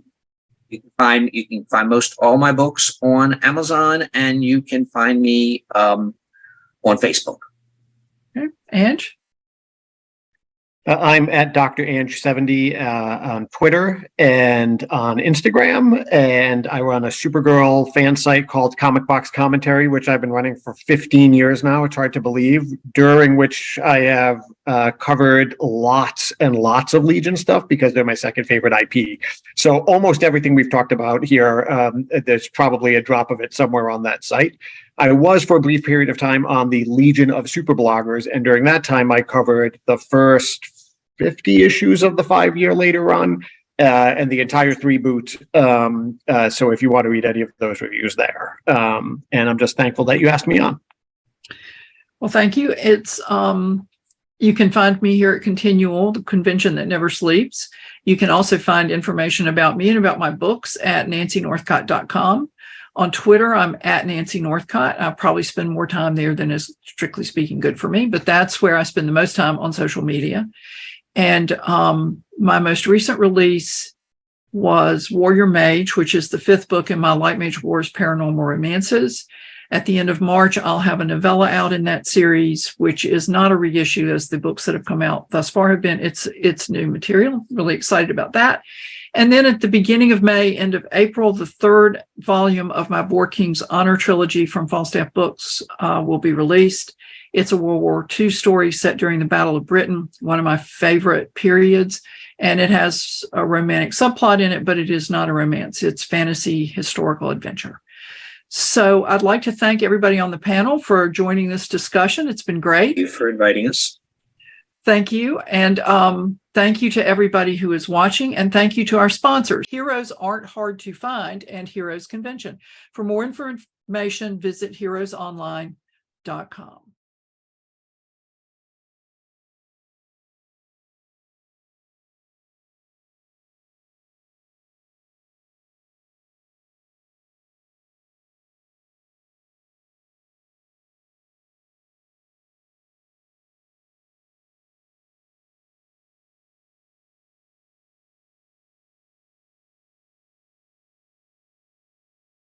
can find most all my books on Amazon, and you can find me on Facebook. Okay. Ange? I'm at Dr. Ange70 on Twitter and on Instagram, and I run a Supergirl fan site called Comic Box Commentary, which I've been running for 15 years now. It's hard to believe, during which I have covered lots and lots of Legion stuff because they're my second favorite IP. So almost everything we've talked about here, there's probably a drop of it somewhere on that site. I was for a brief period of time on the Legion of Super Bloggers, and during that time I covered the first 50 issues of the 5-year later run and the entire 3-boot. So if you want to read any of those reviews there. And I'm just thankful that you asked me on. Well, thank you. It's you can find me here at ConTinual, the convention that never sleeps. You can also find information about me and about my books at nancynorthcott.com. On Twitter, I'm at Nancy Northcott. I probably spend more time there than is strictly speaking good for me, but that's where I spend the most time on social media. And my most recent release was Warrior Mage, which is the 5th book in my Light Mage Wars Paranormal Romances. At the end of March, I'll have a novella out in that series, which is not a reissue, as the books that have come out thus far have been. It's new material. Really excited about that. And then at the beginning of May, end of April, the 3rd volume of my Boar King's Honor trilogy from Falstaff Books will be released. It's a World War II story set during the Battle of Britain, one of my favorite periods. And it has a romantic subplot in it, but it is not a romance. It's fantasy historical adventure. So I'd like to thank everybody on the panel for joining this discussion. It's been great. Thank you for inviting us. Thank you. And thank you to everybody who is watching. And thank you to our sponsors. Heroes Aren't Hard to Find and Heroes Convention. For more information, visit heroesonline.com.